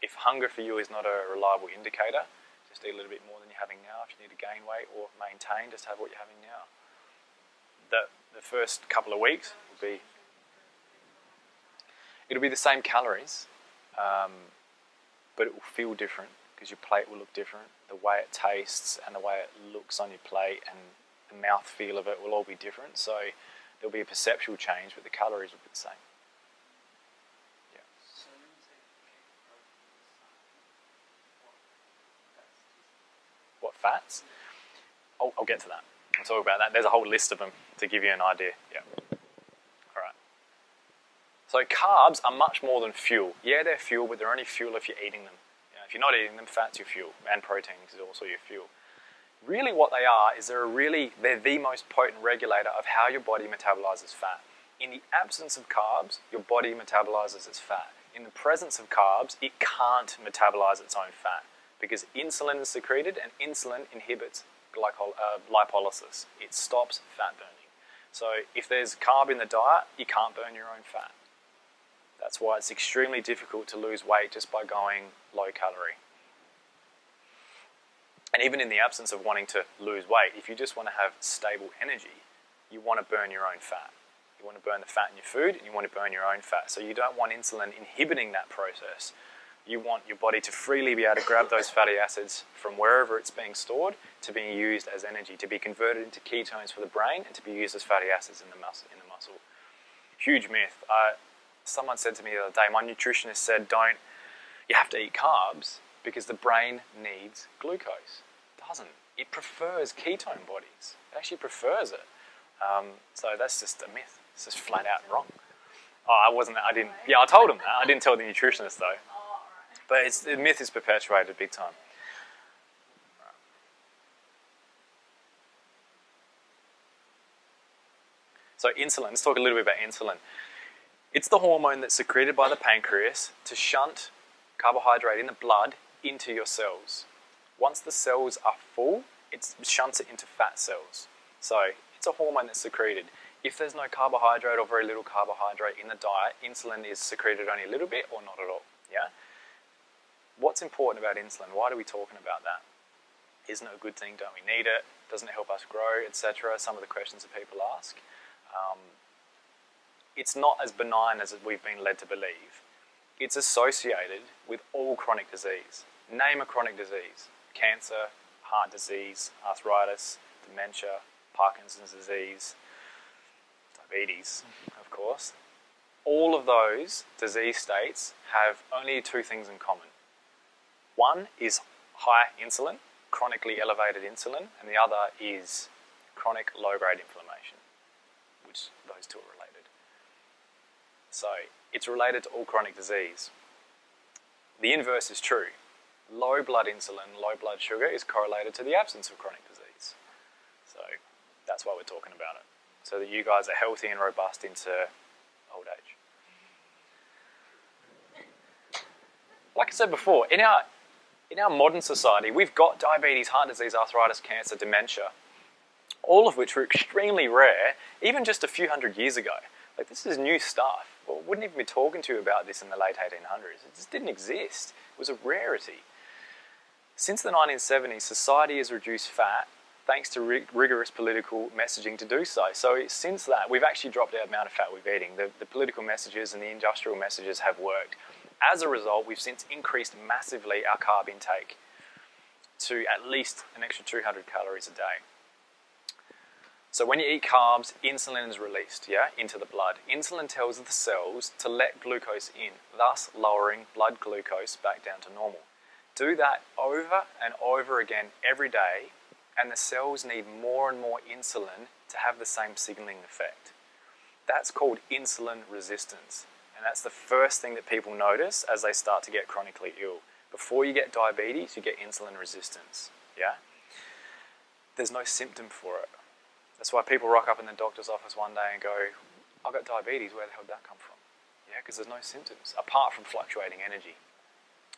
Speaker 1: If hunger for you is not a reliable indicator, just eat a little bit more than you're having now. If you need to gain weight or maintain, just have what you're having now. The first couple of weeks it'll be the same calories, but it will feel different because your plate will look different. The way it tastes and the way it looks on your plate and the mouth feel of it will all be different. So there'll be a perceptual change, but the calories will be the same. Yeah. What fats? I'll get to that. I'll talk about that. There's a whole list of them to give you an idea. Yeah. All right. So carbs are much more than fuel. Yeah, they're fuel, but they're only fuel if you're eating them. If you're not eating them, fat's your fuel, and proteins is also your fuel. Really what they are is they're the most potent regulator of how your body metabolizes fat. In the absence of carbs, your body metabolizes its fat. In the presence of carbs, it can't metabolize its own fat because insulin is secreted and insulin inhibits lipolysis. It stops fat burning. So if there's carb in the diet, you can't burn your own fat. That's why it's extremely difficult to lose weight just by going low calorie. And even in the absence of wanting to lose weight, if you just want to have stable energy, you want to burn your own fat. You want to burn the fat in your food and you want to burn your own fat. So you don't want insulin inhibiting that process. You want your body to freely be able to grab those fatty acids from wherever it's being stored to being used as energy, to be converted into ketones for the brain and to be used as fatty acids in the muscle. Huge myth. Someone said to me the other day, my nutritionist said, you have to eat carbs because the brain needs glucose. It doesn't. It prefers ketone bodies. It actually prefers it. So that's just a myth. It's just flat out wrong. I told him that. I didn't tell the nutritionist though. But the myth is perpetuated big time. So insulin, let's talk a little bit about insulin. It's the hormone that's secreted by the pancreas to shunt carbohydrate in the blood into your cells. Once the cells are full, it shunts it into fat cells. So it's a hormone that's secreted. If there's no carbohydrate or very little carbohydrate in the diet, insulin is secreted only a little bit or not at all. Yeah. What's important about insulin? Why are we talking about that? Isn't it a good thing? Don't we need it? Doesn't it help us grow, etc.? Some of the questions that people ask. It's not as benign as we've been led to believe. It's associated with all chronic disease. Name a chronic disease: cancer, heart disease, arthritis, dementia, Parkinson's disease, diabetes, of course. All of those disease states have only two things in common. One is high insulin, chronically elevated insulin, and the other is chronic low-grade inflammation, which those two are related. So it's related to all chronic disease. The inverse is true. Low blood insulin, low blood sugar is correlated to the absence of chronic disease. So that's why we're talking about it, so that you guys are healthy and robust into old age. Like I said before, in our modern society, we've got diabetes, heart disease, arthritis, cancer, dementia, all of which were extremely rare, even just a few hundred years ago. Like, this is new stuff. Well, we wouldn't even be talking to you about this in the late 1800s. It just didn't exist. It was a rarity. Since the 1970s, society has reduced fat thanks to rigorous political messaging to do so. So since that, we've actually dropped the amount of fat we're eating. The political messages and the industrial messages have worked. As a result, we've since increased massively our carb intake to at least an extra 200 calories a day. So when you eat carbs, insulin is released, into the blood. Insulin tells the cells to let glucose in, thus lowering blood glucose back down to normal. Do that over and over again every day, and the cells need more and more insulin to have the same signaling effect. That's called insulin resistance. And that's the first thing that people notice as they start to get chronically ill. Before you get diabetes, you get insulin resistance, There's no symptom for it. That's why people rock up in the doctor's office one day and go, I've got diabetes, where the hell did that come from? Because there's no symptoms, apart from fluctuating energy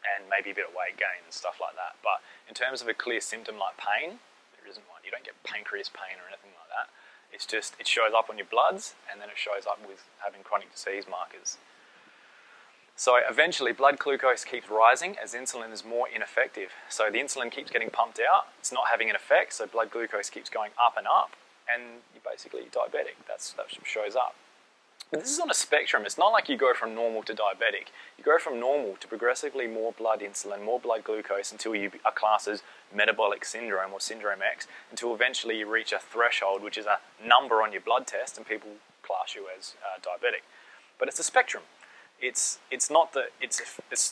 Speaker 1: and maybe a bit of weight gain and stuff like that. But in terms of a clear symptom like pain, there isn't one. You don't get pancreas pain or anything like that. It's just, it shows up on your bloods, and then it shows up with having chronic disease markers. So eventually blood glucose keeps rising as insulin is more ineffective. So the insulin keeps getting pumped out, it's not having an effect, so blood glucose keeps going up and up, and you're basically diabetic. That shows up. But this is on a spectrum. It's not like you go from normal to diabetic. You go from normal to progressively more blood insulin, more blood glucose, until you are classed as metabolic syndrome or syndrome X, until eventually you reach a threshold, which is a number on your blood test, and people class you as diabetic. But it's a spectrum. It's not that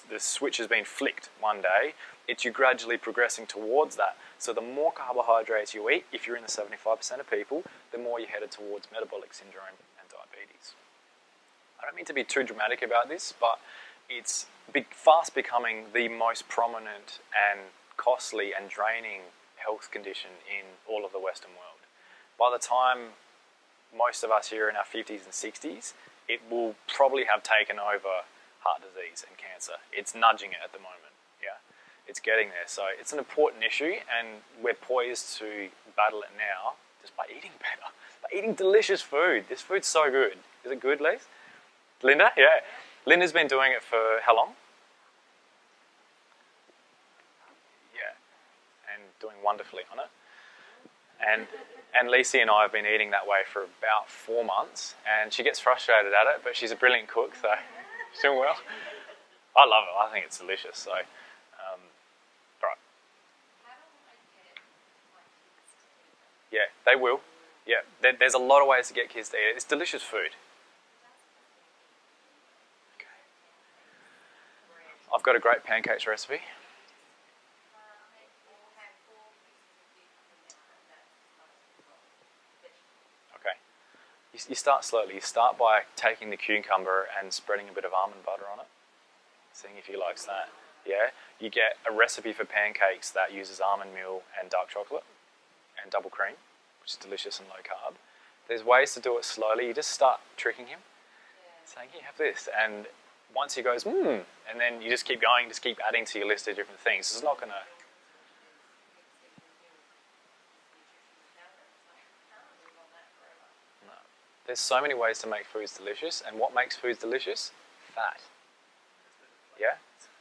Speaker 1: the switch has been flicked one day. It's you gradually progressing towards that. So the more carbohydrates you eat, if you're in the 75% of people, the more you're headed towards metabolic syndrome and diabetes. I don't mean to be too dramatic about this, but it's fast becoming the most prominent and costly and draining health condition in all of the Western world. By the time most of us here are in our 50s and 60s, it will probably have taken over heart disease and cancer. It's nudging it at the moment, It's getting there. So it's an important issue, and we're poised to battle it now just by eating better, by eating delicious food. This food's so good. Is it good, Liz? Linda? Yeah. Linda's been doing it for how long? Yeah. And doing wonderfully on it. And Lacey and I have been eating that way for about 4 months, and she gets frustrated at it, but she's a brilliant cook, so she's doing well. I love it. I think it's delicious. So, right. Yeah, they will. Yeah, there's a lot of ways to get kids to eat it. It's delicious food. Okay. I've got a great pancakes recipe. You start slowly. You start by taking the cucumber and spreading a bit of almond butter on it, seeing if he likes that. You get a recipe for pancakes that uses almond meal and dark chocolate and double cream, which is delicious and low carb. There's ways to do it slowly. You just start tricking him, saying, "Here, have this," and once he goes, and then you just keep going, just keep adding to your list of different things. It's not going to... No. There's so many ways to make foods delicious, and what makes foods delicious? Fat. Yeah?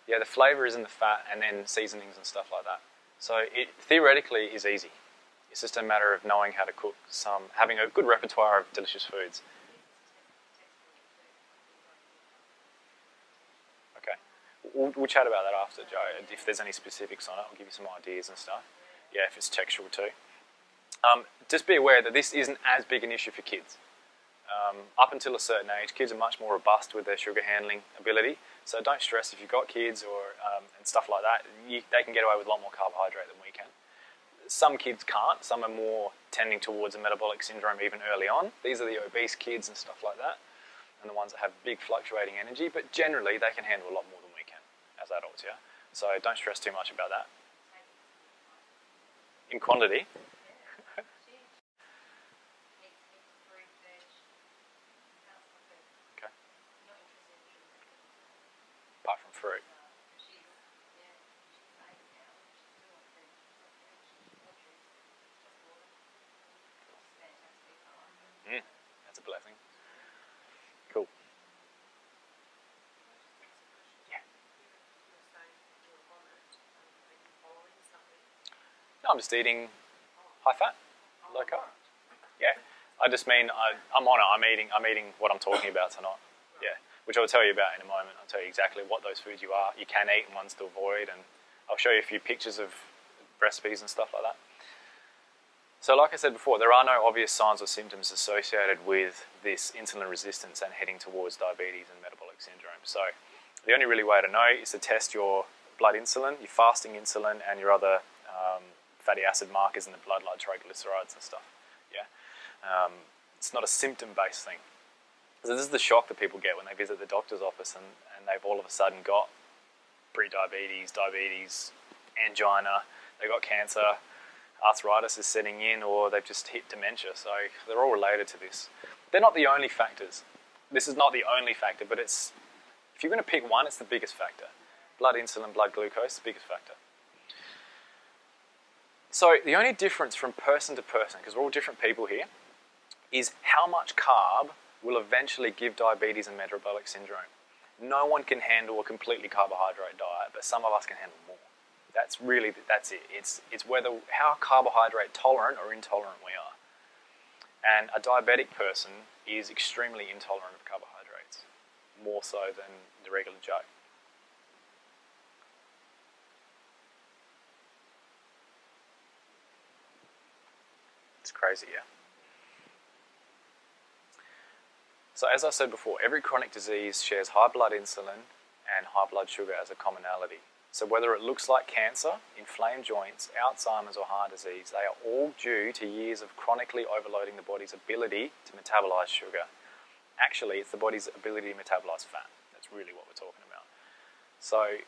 Speaker 1: Yeah, the flavour is in the fat, and then seasonings and stuff like that. So it theoretically is easy. It's just a matter of knowing how to cook having a good repertoire of delicious foods. Okay. We'll chat about that after, Joe. If there's any specifics on it, I'll give you some ideas and stuff. Yeah, if it's textual too. Just be aware that this isn't as big an issue for kids. Up until a certain age, kids are much more robust with their sugar handling ability. So don't stress if you've got kids or and stuff like that. They can get away with a lot more carbohydrate than we can. Some kids can't. Some are more tending towards a metabolic syndrome even early on. These are the obese kids and stuff like that, and the ones that have big fluctuating energy. But generally, they can handle a lot more than we can as adults. Yeah. So don't stress too much about that. In quantity. Apart from fruit. That's a blessing. Cool. Yeah. No, I'm just eating high fat, low carb. Yeah. I just mean I'm on it. I'm eating what I'm talking about tonight. Yeah. Which I'll tell you about in a moment. I'll tell you exactly what those foods you can eat and ones to avoid, and I'll show you a few pictures of recipes and stuff like that. So like I said before, there are no obvious signs or symptoms associated with this insulin resistance and heading towards diabetes and metabolic syndrome. So the only really way to know is to test your blood insulin, your fasting insulin, and your other fatty acid markers in the blood like triglycerides and stuff. Yeah, it's not a symptom-based thing. So this is the shock that people get when they visit the doctor's office and they've all of a sudden got pre-diabetes, diabetes, angina, they got cancer, arthritis is setting in, or they've just hit dementia. So they're all related to this. They're not the only factors. This is not the only factor, but if you're going to pick one, it's the biggest factor. Blood insulin, blood glucose, the biggest factor. So the only difference from person to person, because we're all different people here, is how much carb will eventually give diabetes and metabolic syndrome. No one can handle a completely carbohydrate diet, but some of us can handle more. That's it. It's how carbohydrate tolerant or intolerant we are. And a diabetic person is extremely intolerant of carbohydrates, more so than the regular Joe. It's crazy, yeah? So as I said before, every chronic disease shares high blood insulin and high blood sugar as a commonality. So whether it looks like cancer, inflamed joints, Alzheimer's or heart disease, they are all due to years of chronically overloading the body's ability to metabolize sugar. Actually, it's the body's ability to metabolize fat. That's really what we're talking about. So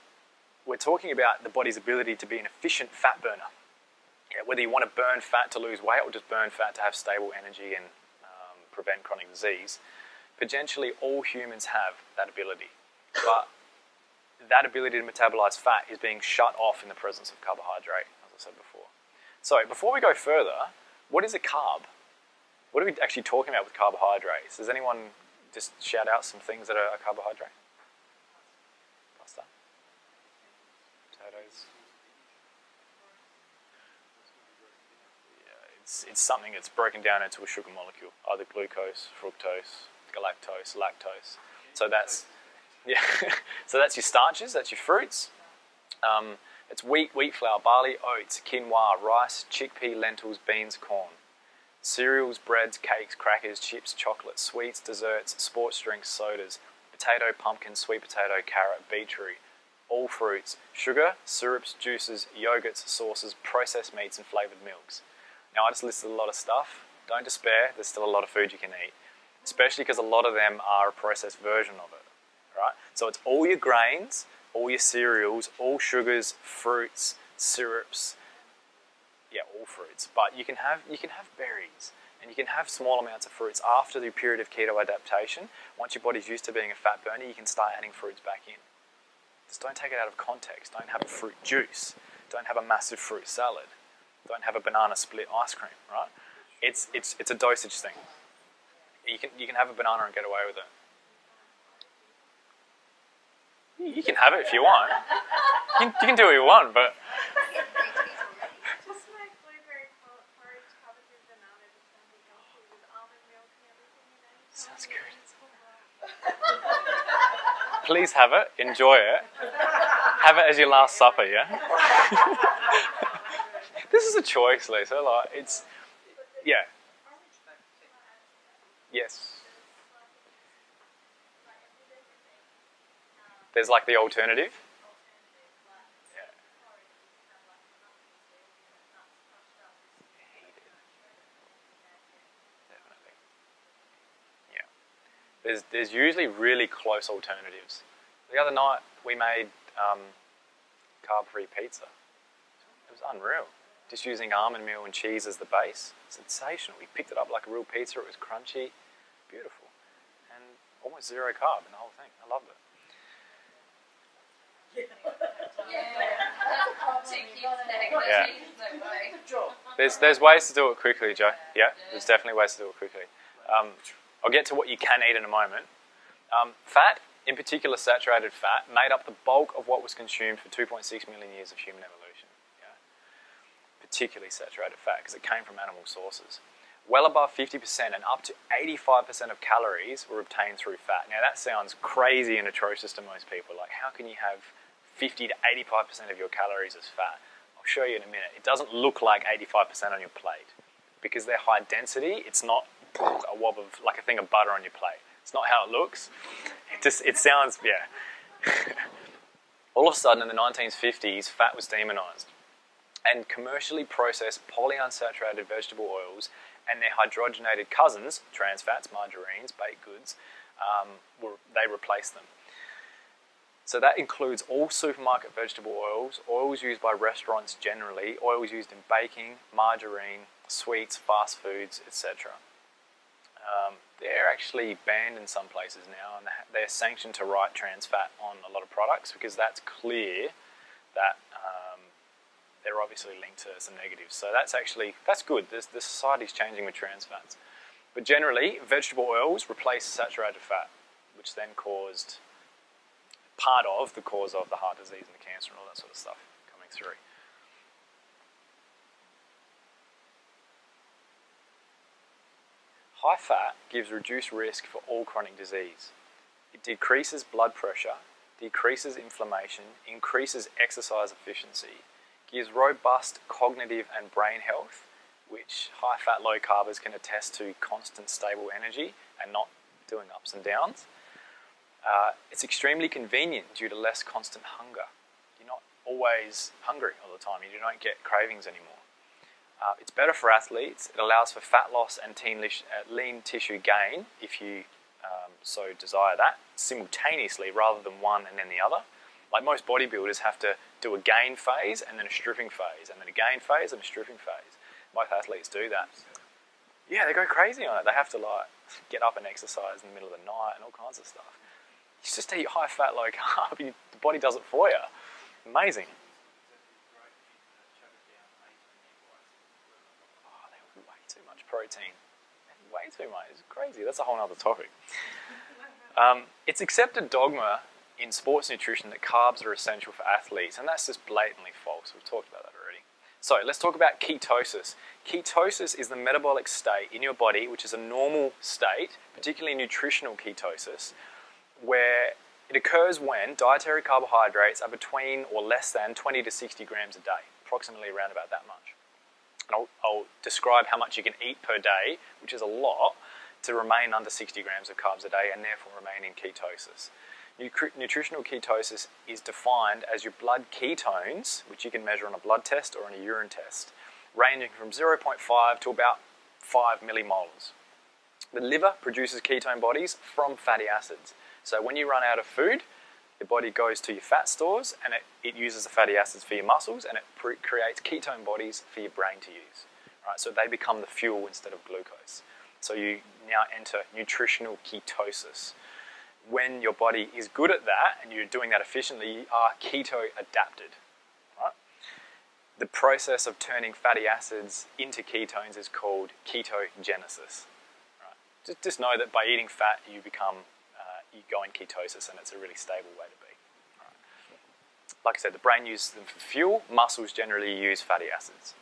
Speaker 1: we're talking about the body's ability to be an efficient fat burner. Yeah, whether you want to burn fat to lose weight or just burn fat to have stable energy and prevent chronic disease, potentially all humans have that ability. But that ability to metabolize fat is being shut off in the presence of carbohydrate, as I said before. So before we go further, what is a carb? What are we actually talking about with carbohydrates? Does anyone just shout out some things that are a carbohydrate? Pasta? Potatoes? Yeah, it's something that's broken down into a sugar molecule, either glucose, fructose, galactose, lactose. So that's so that's your starches, that's your fruits. It's wheat, flour, barley, oats, quinoa, rice, chickpea, lentils, beans, corn. Cereals, breads, cakes, crackers, chips, chocolate, sweets, desserts, sports drinks, sodas, potato, pumpkin, sweet potato, carrot, beetroot, all fruits, sugar, syrups, juices, yogurts, sauces, processed meats and flavoured milks. Now I just listed a lot of stuff. Don't despair, there's still a lot of food you can eat, especially because a lot of them are a processed version of it. Right? So it's all your grains, all your cereals, all sugars, fruits, syrups, yeah, all fruits. But you can have berries, And you can have small amounts of fruits after the period of keto adaptation. Once your body's used to being a fat burner, you can start adding fruits back in. Just don't take it out of context. Don't have a fruit juice. Don't have a massive fruit salad. Don't have a banana split ice cream, right? It's a dosage thing. You can have a banana and get away with it. You can have it if you want. You can do what you want, but...
Speaker 2: Just make blueberry porridge covered with banana to turn me healthy with almond milk and everything, you know.
Speaker 1: Sounds good. Please have it. Enjoy it. Have it as your last supper, yeah? This is a choice, Lisa. Like, it's... Yeah. Yes. There's like the alternative. Yeah. Definitely. Yeah. There's usually really close alternatives. The other night we made carb-free pizza. It was unreal. Just using almond meal and cheese as the base. Sensational. We picked it up like a real pizza. It was crunchy, beautiful, and almost zero carb in the whole thing. I loved it. Yeah. There's ways to do it quickly, Joe. Yeah, there's definitely ways to do it quickly. I'll get to what you can eat in a moment. Fat, in particular saturated fat, made up the bulk of what was consumed for 2.6 million years of human evolution. Yeah? Particularly saturated fat, because it came from animal sources. Well above 50% and up to 85% of calories were obtained through fat. Now that sounds crazy and atrocious to most people. Like, how can you have 50 to 85% of your calories as fat? I'll show you in a minute. It doesn't look like 85% on your plate. Because they're high density, it's not a wob of, like a thing of butter on your plate. It's not how it looks. It sounds, yeah. All of a sudden in the 1950s, fat was demonized. And commercially processed polyunsaturated vegetable oils and their hydrogenated cousins, trans fats, margarines, baked goods, they replaced them. So that includes all supermarket vegetable oils, oils used by restaurants generally, oils used in baking, margarine, sweets, fast foods, etc. They're actually banned in some places now, and they're sanctioned to write trans fat on a lot of products because that's clear that they're obviously linked to some negatives. So that's good. The society's changing with trans fats. But generally, vegetable oils replace saturated fat, which then caused part of the cause of the heart disease and the cancer and all that sort of stuff coming through. High fat gives reduced risk for all chronic disease. It decreases blood pressure, decreases inflammation, increases exercise efficiency, gives robust cognitive and brain health, which high-fat, low-carbers can attest to constant, stable energy and not doing ups and downs. It's extremely convenient due to less constant hunger. You're not always hungry all the time. You don't get cravings anymore. It's better for athletes. It allows for fat loss and lean tissue gain if you so desire that, simultaneously rather than one and then the other. Like most bodybuilders have to do a gain phase and then a stripping phase, and then a gain phase and a stripping phase. Most athletes do that. Yeah, they go crazy on it. They have to like get up and exercise in the middle of the night and all kinds of stuff. You just eat high fat, low carb, the body does it for you. Amazing. Oh, they have way too much protein. Way too much. It's crazy. That's a whole other topic. It's accepted dogma in sports nutrition that carbs are essential for athletes, and that's just blatantly false. We've talked about that already. So let's talk about ketosis. Ketosis is the metabolic state in your body, which is a normal state, particularly nutritional ketosis, where it occurs when dietary carbohydrates are between or less than 20 to 60 grams a day, approximately around about that much. And I'll describe how much you can eat per day, which is a lot, to remain under 60 grams of carbs a day and therefore remain in ketosis. Nutritional ketosis is defined as your blood ketones, which you can measure on a blood test or on a urine test, ranging from 0.5 to about 5 millimoles. The liver produces ketone bodies from fatty acids. So when you run out of food, your body goes to your fat stores and it uses the fatty acids for your muscles, and it creates ketone bodies for your brain to use. right? So they become the fuel instead of glucose. So you now enter nutritional ketosis. When your body is good at that and you're doing that efficiently, you are keto-adapted, right? The process of turning fatty acids into ketones is called ketogenesis. Right? Just know that by eating fat, you go in ketosis, and it's a really stable way to be. Right? Like I said, the brain uses them for fuel. Muscles generally use fatty acids.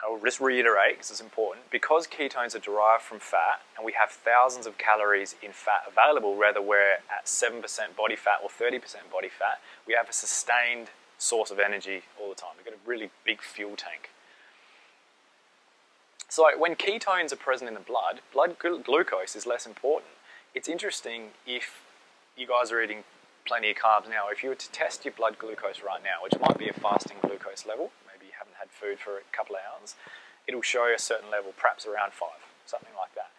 Speaker 1: I'll just reiterate, because it's important, because ketones are derived from fat and we have thousands of calories in fat available, whether we're at 7% body fat or 30% body fat, we have a sustained source of energy all the time. We've got a really big fuel tank. So when ketones are present in the blood glucose is less important. It's interesting if you guys are eating plenty of carbs now. If you were to test your blood glucose right now, which might be a fasting glucose level, maybe you haven't had food for a couple of hours, it'll show a certain level, perhaps around 5, something like that.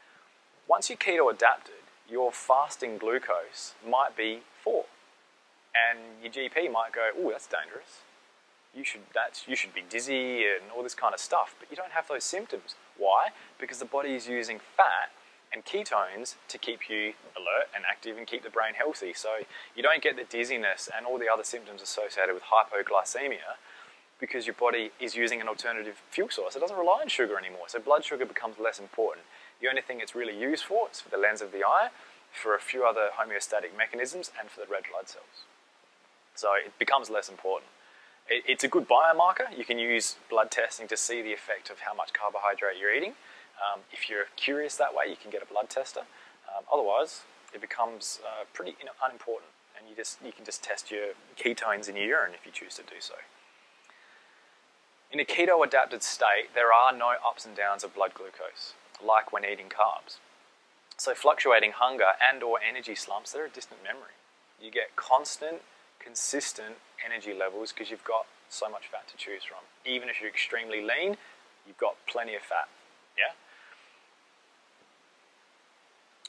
Speaker 1: Once you're keto adapted, your fasting glucose might be 4. And your GP might go, oh, that's dangerous. You should be dizzy and all this kind of stuff, but you don't have those symptoms. Why? Because the body is using fat and ketones to keep you alert and active and keep the brain healthy. So you don't get the dizziness and all the other symptoms associated with hypoglycemia because your body is using an alternative fuel source. It doesn't rely on sugar anymore, so blood sugar becomes less important. The only thing it's really used for is for the lens of the eye, for a few other homeostatic mechanisms, and for the red blood cells. So it becomes less important. It's a good biomarker. You can use blood testing to see the effect of how much carbohydrate you're eating. If you're curious that way, you can get a blood tester. Otherwise, it becomes pretty unimportant, and you can just test your ketones in your urine if you choose to do so. In a keto-adapted state, there are no ups and downs of blood glucose, like when eating carbs. So fluctuating hunger and/or energy slumps, they're a distant memory. You get constant, consistent energy levels because you've got so much fat to choose from. Even if you're extremely lean, you've got plenty of fat. Yeah?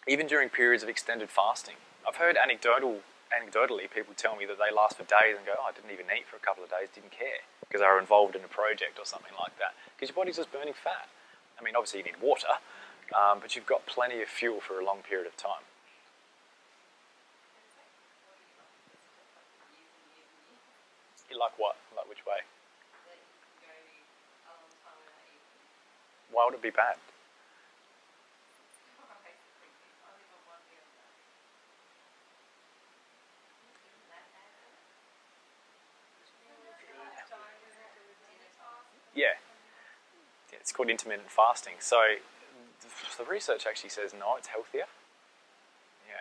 Speaker 1: Even during periods of extended fasting. I've heard anecdotally people tell me that they last for days and go, oh, I didn't even eat for a couple of days, didn't care, because they were involved in a project or something like that. Because your body's just burning fat. I mean, obviously you need water, but you've got plenty of fuel for a long period of time. Like what? Like which way? Why would it be bad? Yeah. It's called intermittent fasting. So the research actually says no, it's healthier. Yeah.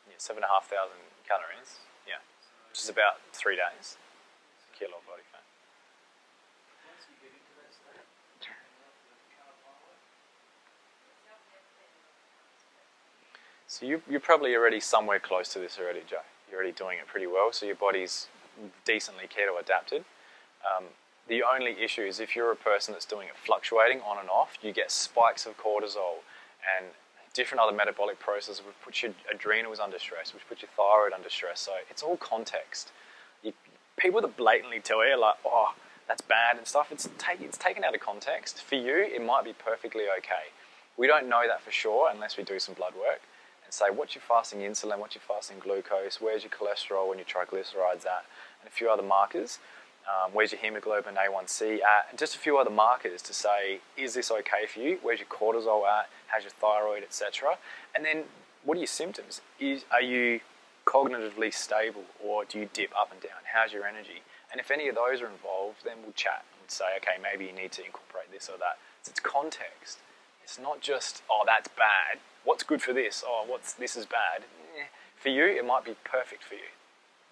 Speaker 1: Yeah, 7,500 calories. Yeah, which is about 3 days. A kilo of body fat. So you're probably already somewhere close to this already, Joe. You're already doing it pretty well, so your body's decently keto adapted. The only issue is if you're a person that's doing it fluctuating on and off, you get spikes of cortisol and different other metabolic processes which put your adrenals under stress, which put your thyroid under stress. So it's all context. People that blatantly tell you like, oh, that's bad and stuff, it's taken out of context. For you, it might be perfectly okay. We don't know that for sure unless we do some blood work and say, what's your fasting insulin, what's your fasting glucose, where's your cholesterol and your triglycerides at, and a few other markers. Where's your hemoglobin A1C at, and just a few other markers to say, is this okay for you? Where's your cortisol at? How's your thyroid, etc.? And then, what are your symptoms? Are you cognitively stable, or do you dip up and down? How's your energy? And if any of those are involved, then we'll chat and say, okay, maybe you need to incorporate this or that. So it's context. It's not just, oh, that's bad. What's good for this? Oh, this is bad. For you, it might be perfect for you.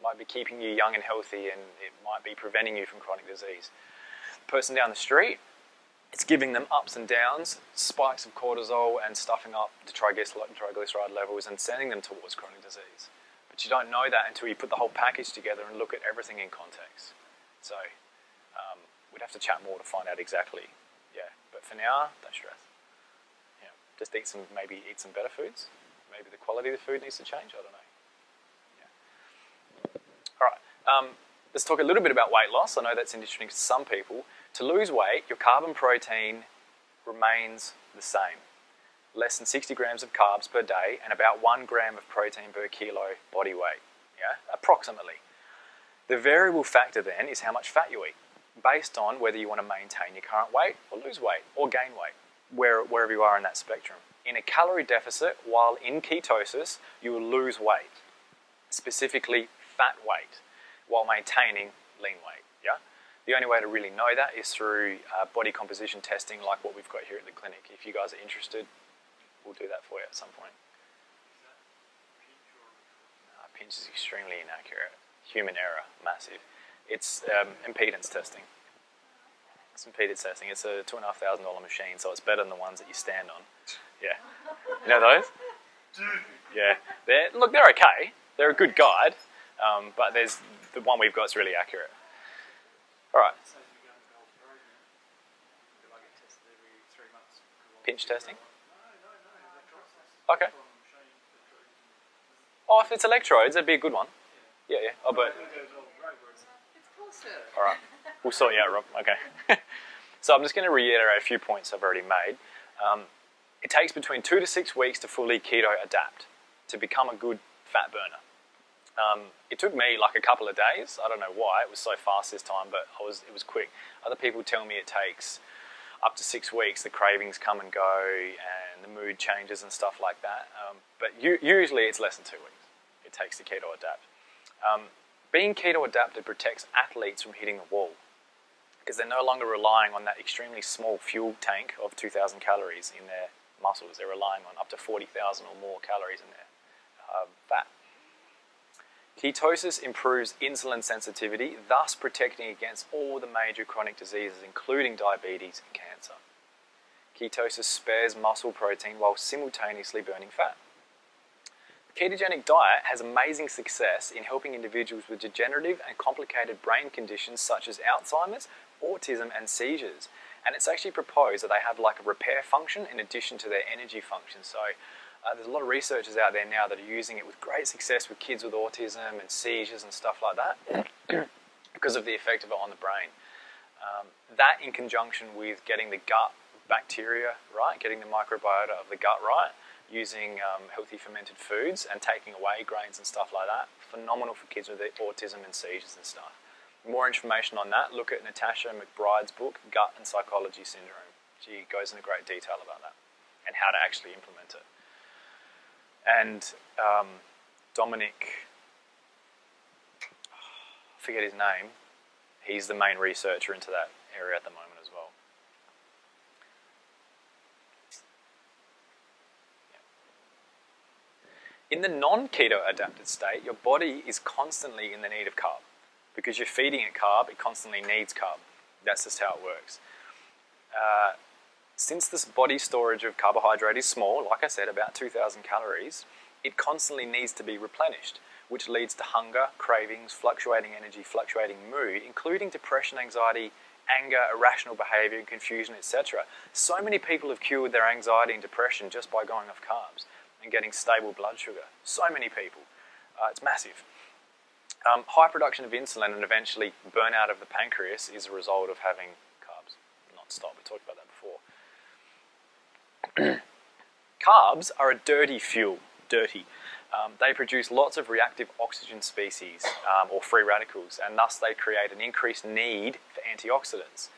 Speaker 1: Might be keeping you young and healthy, and it might be preventing you from chronic disease. The person down the street, it's giving them ups and downs, spikes of cortisol and stuffing up the triglyceride levels and sending them towards chronic disease. But you don't know that until you put the whole package together and look at everything in context. So we'd have to chat more to find out exactly. Yeah, but for now, don't stress. Yeah. Just maybe eat some better foods. Maybe the quality of the food needs to change. I don't know. Yeah. All right. Let's talk a little bit about weight loss. I know that's interesting to some people. To lose weight, your carb and protein remains the same. Less than 60 grams of carbs per day and about 1 gram of protein per kilo body weight. Yeah, approximately. The variable factor then is how much fat you eat, based on whether you want to maintain your current weight or lose weight or gain weight, wherever you are in that spectrum. In a calorie deficit, while in ketosis, you will lose weight, specifically fat weight, while maintaining lean weight. Yeah? The only way to really know that is through body composition testing like what we've got here at the clinic. If you guys are interested, we'll do that for you at some point. Pinch is extremely inaccurate. Human error, massive. It's impedance testing. It's impedance testing. It's a $2,500 machine, so it's better than the ones that you stand on. Yeah. You know those? Yeah. They're okay. They're a good guide, but there's the one we've got is really accurate. All right. Pinch testing? Okay. Oh, if it's electrodes, that'd be a good one. Yeah. Oh, but... All right. We'll sort you out, Rob. Okay. So I'm just going to reiterate a few points I've already made. It takes between 2 to 6 weeks to fully keto-adapt, to become a good fat burner. It took me like a couple of days. I don't know why. It was so fast this time, but it was quick. Other people tell me it takes up to 6 weeks. The cravings come and go, and the mood changes and stuff like that. But usually it's less than 2 weeks. It takes to keto-adapt. Being keto-adapted protects athletes from hitting a wall, because they're no longer relying on that extremely small fuel tank of 2,000 calories in their muscles. They're relying on up to 40,000 or more calories in their fat. Ketosis improves insulin sensitivity, thus protecting against all the major chronic diseases, including diabetes and cancer. Ketosis spares muscle protein while simultaneously burning fat. The ketogenic diet has amazing success in helping individuals with degenerative and complicated brain conditions such as Alzheimer's, autism, and seizures. And it's actually proposed that they have like a repair function in addition to their energy function. So there's a lot of researchers out there now that are using it with great success with kids with autism and seizures and stuff like that because of the effect of it on the brain. That in conjunction with getting the gut bacteria right, getting the microbiota of the gut right, using healthy fermented foods and taking away grains and stuff like that. Phenomenal for kids with autism and seizures and stuff. More information on that, look at Natasha McBride's book, Gut and Psychology Syndrome. She goes into great detail about that and how to actually implement it. And Dominic, I forget his name, he's the main researcher into that area at the moment as well. In the non-keto adapted state, your body is constantly in the need of carb. Because you're feeding it carb, it constantly needs carb. That's just how it works. Since this body storage of carbohydrate is small, like I said, about 2,000 calories, it constantly needs to be replenished, which leads to hunger, cravings, fluctuating energy, fluctuating mood, including depression, anxiety, anger, irrational behavior, and confusion, etc. So many people have cured their anxiety and depression just by going off carbs and getting stable blood sugar. So many people. It's massive. High production of insulin and eventually burnout of the pancreas is a result of having carbs non-stop. We talked about that before. Carbs are a dirty fuel. Dirty. They produce lots of reactive oxygen species or free radicals, and thus they create an increased need for antioxidants.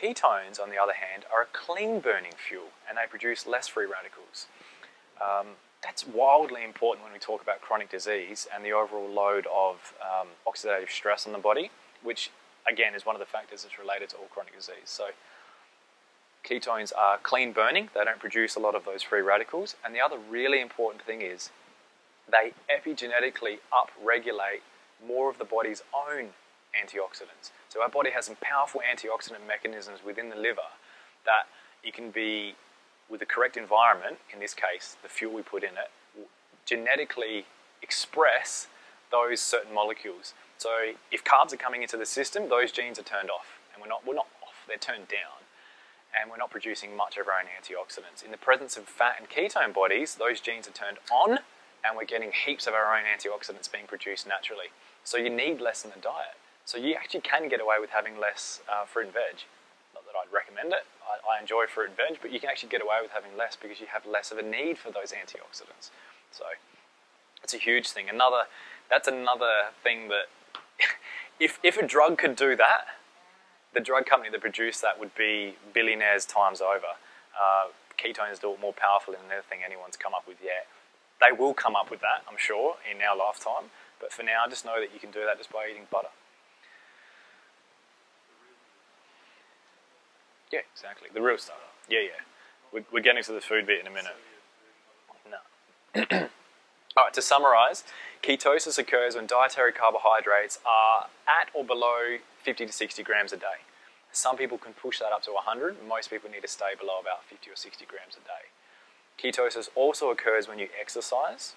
Speaker 1: Ketones, on the other hand, are a clean-burning fuel, and they produce less free radicals. That's wildly important when we talk about chronic disease and the overall load of oxidative stress on the body, which again is one of the factors that's related to all chronic disease. So ketones are clean burning, they don't produce a lot of those free radicals, and the other really important thing is they epigenetically upregulate more of the body's own antioxidants. So our body has some powerful antioxidant mechanisms within the liver that it can be, with the correct environment, in this case, the fuel we put in it, will genetically express those certain molecules. So if carbs are coming into the system, those genes are turned off. And we're not off, they're turned down. and we're not producing much of our own antioxidants. In the presence of fat and ketone bodies, those genes are turned on, and we're getting heaps of our own antioxidants being produced naturally. So you need less in the diet. So you actually can get away with having less fruit and veg. Not that I'd recommend it. I enjoy fruit and veg, but you can actually get away with having less because you have less of a need for those antioxidants. So it's a huge thing. That's another thing that if a drug could do that, the drug company that produced that would be billionaires times over. Ketones do it more powerful than anything anyone's come up with yet. They will come up with that, I'm sure, in our lifetime. But for now, just know that you can do that just by eating butter. Yeah, exactly. The real stuff. Yeah. We're getting to the food bit in a minute. No. All right, to summarize, ketosis occurs when dietary carbohydrates are at or below 50 to 60 grams a day. Some people can push that up to 100. Most people need to stay below about 50 or 60 grams a day. Ketosis also occurs when you exercise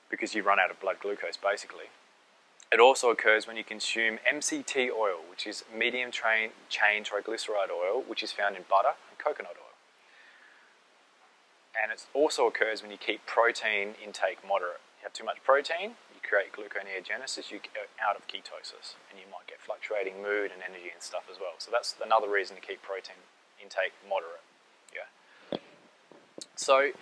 Speaker 1: because you run out of blood glucose, basically. It also occurs when you consume MCT oil, which is medium chain triglyceride oil, which is found in butter and coconut oil. And it also occurs when you keep protein intake moderate. You have too much protein, you create gluconeogenesis, you get out of ketosis, and you might get fluctuating mood and energy and stuff as well. So that's another reason to keep protein intake moderate. Yeah. So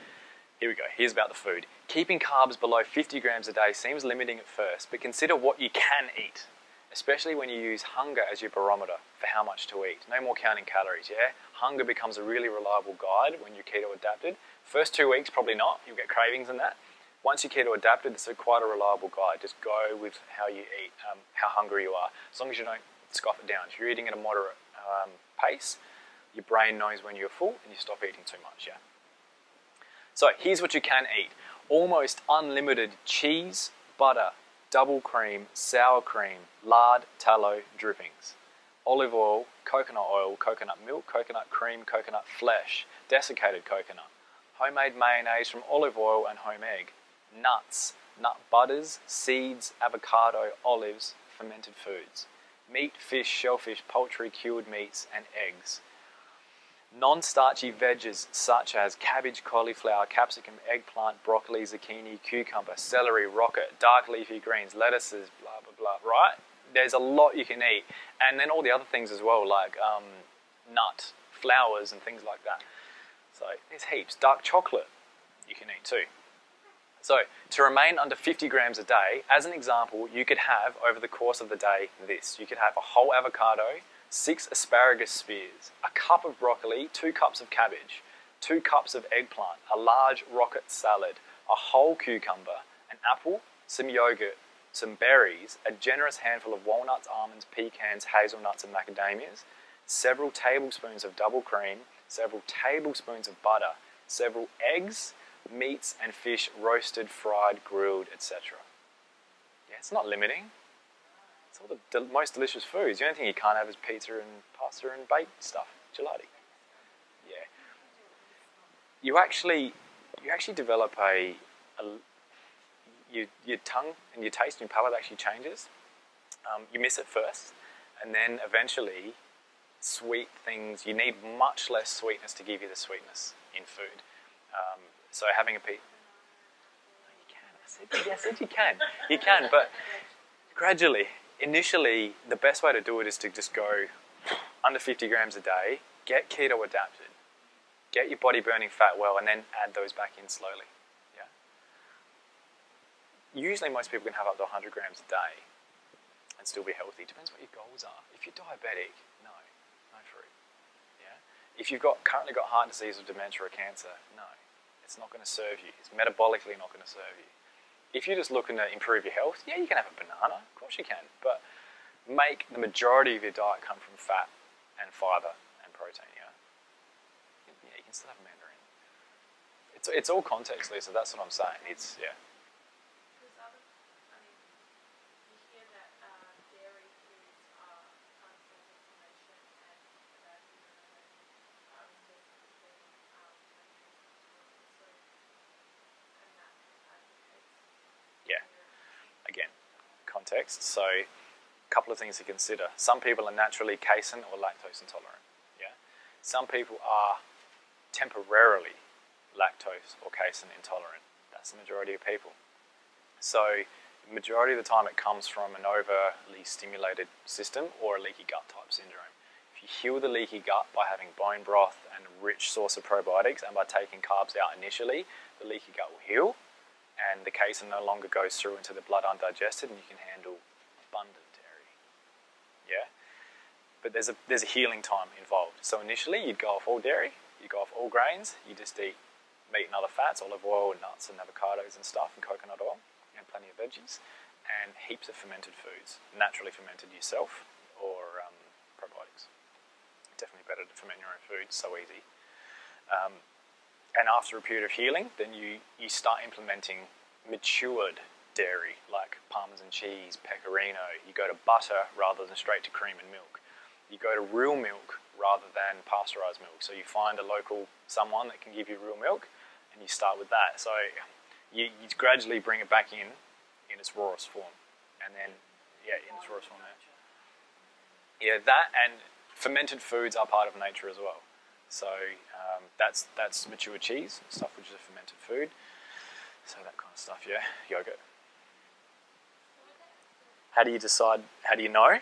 Speaker 1: here we go. Here's about the food. Keeping carbs below 50 grams a day seems limiting at first, but consider what you can eat, especially when you use hunger as your barometer for how much to eat. No more counting calories, yeah? Hunger becomes a really reliable guide when you're keto adapted. First 2 weeks, probably not. You'll get cravings and that. Once you're keto adapted, it's quite a reliable guide. Just go with how you eat, how hungry you are, as long as you don't scoff it down. If you're eating at a moderate pace, your brain knows when you're full and you stop eating too much, yeah? So here's what you can eat. Almost unlimited cheese, butter, double cream, sour cream, lard, tallow, drippings. Olive oil, coconut milk, coconut cream, coconut flesh, desiccated coconut. Homemade mayonnaise from olive oil and home egg. Nuts, nut butters, seeds, avocado, olives, fermented foods. Meat, fish, shellfish, poultry, cured meats, and eggs. Non-starchy veggies such as cabbage, cauliflower, capsicum, eggplant, broccoli, zucchini, cucumber, celery, rocket, dark leafy greens, lettuces, blah, blah, blah, right? There's a lot you can eat. And then all the other things as well, like nut, flowers, and things like that. So there's heaps. Dark chocolate you can eat too. So to remain under 50 grams a day, as an example, you could have over the course of the day this. You could have a whole avocado, 6 asparagus spears, a cup of broccoli, 2 cups of cabbage, 2 cups of eggplant, a large rocket salad, a whole cucumber, an apple, some yogurt, some berries, a generous handful of walnuts, almonds, pecans, hazelnuts and macadamias, several tablespoons of double cream, several tablespoons of butter, several eggs, meats and fish roasted, fried, grilled, etc. Yeah, it's not limiting. It's all the most delicious foods. The only thing you can't have is pizza and pasta and baked stuff, gelati. Yeah. You actually develop your tongue and your taste and your palate actually changes. You miss it first, and then eventually sweet things, you need much less sweetness to give you the sweetness in food. So having a pizza, I said you can. You can, but gradually, initially, the best way to do it is to just go under 50 grams a day, get keto adapted, get your body burning fat well, and then add those back in slowly. Yeah. Usually most people can have up to 100 grams a day and still be healthy. Depends what your goals are. If you're diabetic, no fruit. Yeah. If you've currently got heart disease or dementia or cancer, no. It's not going to serve you. It's metabolically not going to serve you. If you're just looking to improve your health, yeah, you can have a banana. Of course you can. But make the majority of your diet come from fat and fibre and protein, yeah? Yeah, you can still have a mandarin. It's all context, Lisa. That's what I'm saying. It's, yeah.
Speaker 2: You hear that dairy foods are unsafe information and that
Speaker 1: Yeah, again, context. So, a couple of things to consider. Some people are naturally casein or lactose intolerant. Yeah, Some people are temporarily lactose or casein intolerant. That's the majority of people. So the majority of the time it comes from an overly stimulated system or a leaky gut type syndrome. If you heal the leaky gut by having bone broth and a rich source of probiotics and by taking carbs out initially, the leaky gut will heal and the casein no longer goes through into the blood undigested and you can handle abundant dairy. Yeah? But there's a healing time involved. So initially you'd go off all dairy, you go off all grains, you just eat meat and other fats, olive oil and nuts and avocados and stuff and coconut oil and plenty of veggies and heaps of fermented foods, naturally fermented yourself or probiotics. Definitely better to ferment your own food, so easy. And after a period of healing, then you start implementing matured dairy like Parmesan cheese, pecorino. You go to butter rather than straight to cream and milk. You go to real milk rather than pasteurized milk. So you find a local someone that can give you real milk and you start with that. So you gradually bring it back in its rawest form. And then, yeah, in its rawest form there. Yeah, that and fermented foods are part of nature as well. So that's mature cheese, stuff which is a fermented food. So that kind of stuff, yeah. Yogurt. How do you decide, how do you know?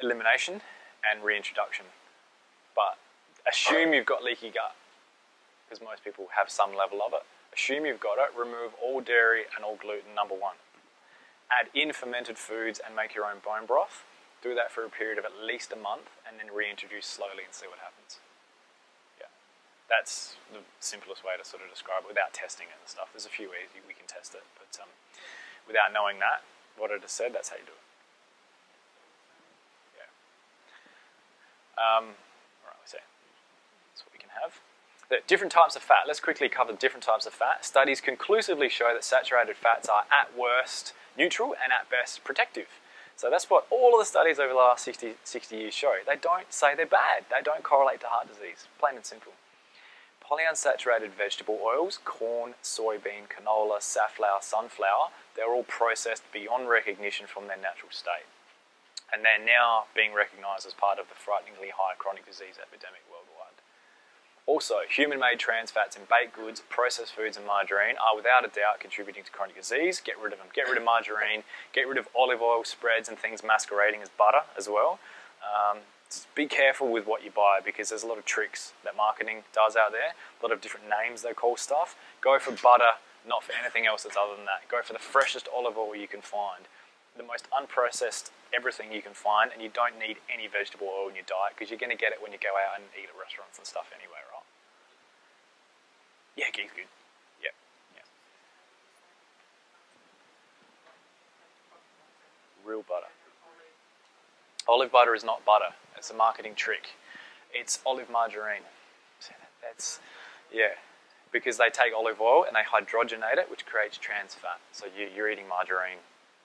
Speaker 1: Elimination and reintroduction. But assume you've got leaky gut, because most people have some level of it. Assume you've got it, remove all dairy and all gluten, number one. Add in fermented foods and make your own bone broth. Do that for a period of at least a month and then reintroduce slowly and see what happens. Yeah, that's the simplest way to sort of describe it without testing it and stuff. There's a few ways we can test it, but without knowing that, what I just said, that's how you do it. All right, let's see. That's what we can have. The different types of fat. Let's quickly cover different types of fat. Studies conclusively show that saturated fats are at worst neutral and at best protective. So that's what all of the studies over the last 60 years show. They don't say they're bad. They don't correlate to heart disease. Plain and simple. Polyunsaturated vegetable oils, corn, soybean, canola, safflower, sunflower, they're all processed beyond recognition from their natural state. And they're now being recognised as part of the frighteningly high chronic disease epidemic worldwide. Also, human-made trans fats in baked goods, processed foods and margarine are without a doubt contributing to chronic disease. Get rid of them. Get rid of margarine, get rid of olive oil spreads and things masquerading as butter as well. Just be careful with what you buy because there's a lot of tricks that marketing does out there, a lot of different names they call stuff. Go for butter, not for anything else that's other than that. Go for the freshest olive oil you can find. The most unprocessed everything you can find, and you don't need any vegetable oil in your diet because you're going to get it when you go out and eat at restaurants and stuff anyway, right? Yeah, ghee's good. Yeah, yeah. Real butter. Olive butter is not butter. It's a marketing trick. It's olive margarine. That's, yeah, because they take olive oil and they hydrogenate it, which creates trans fat. So you're eating margarine.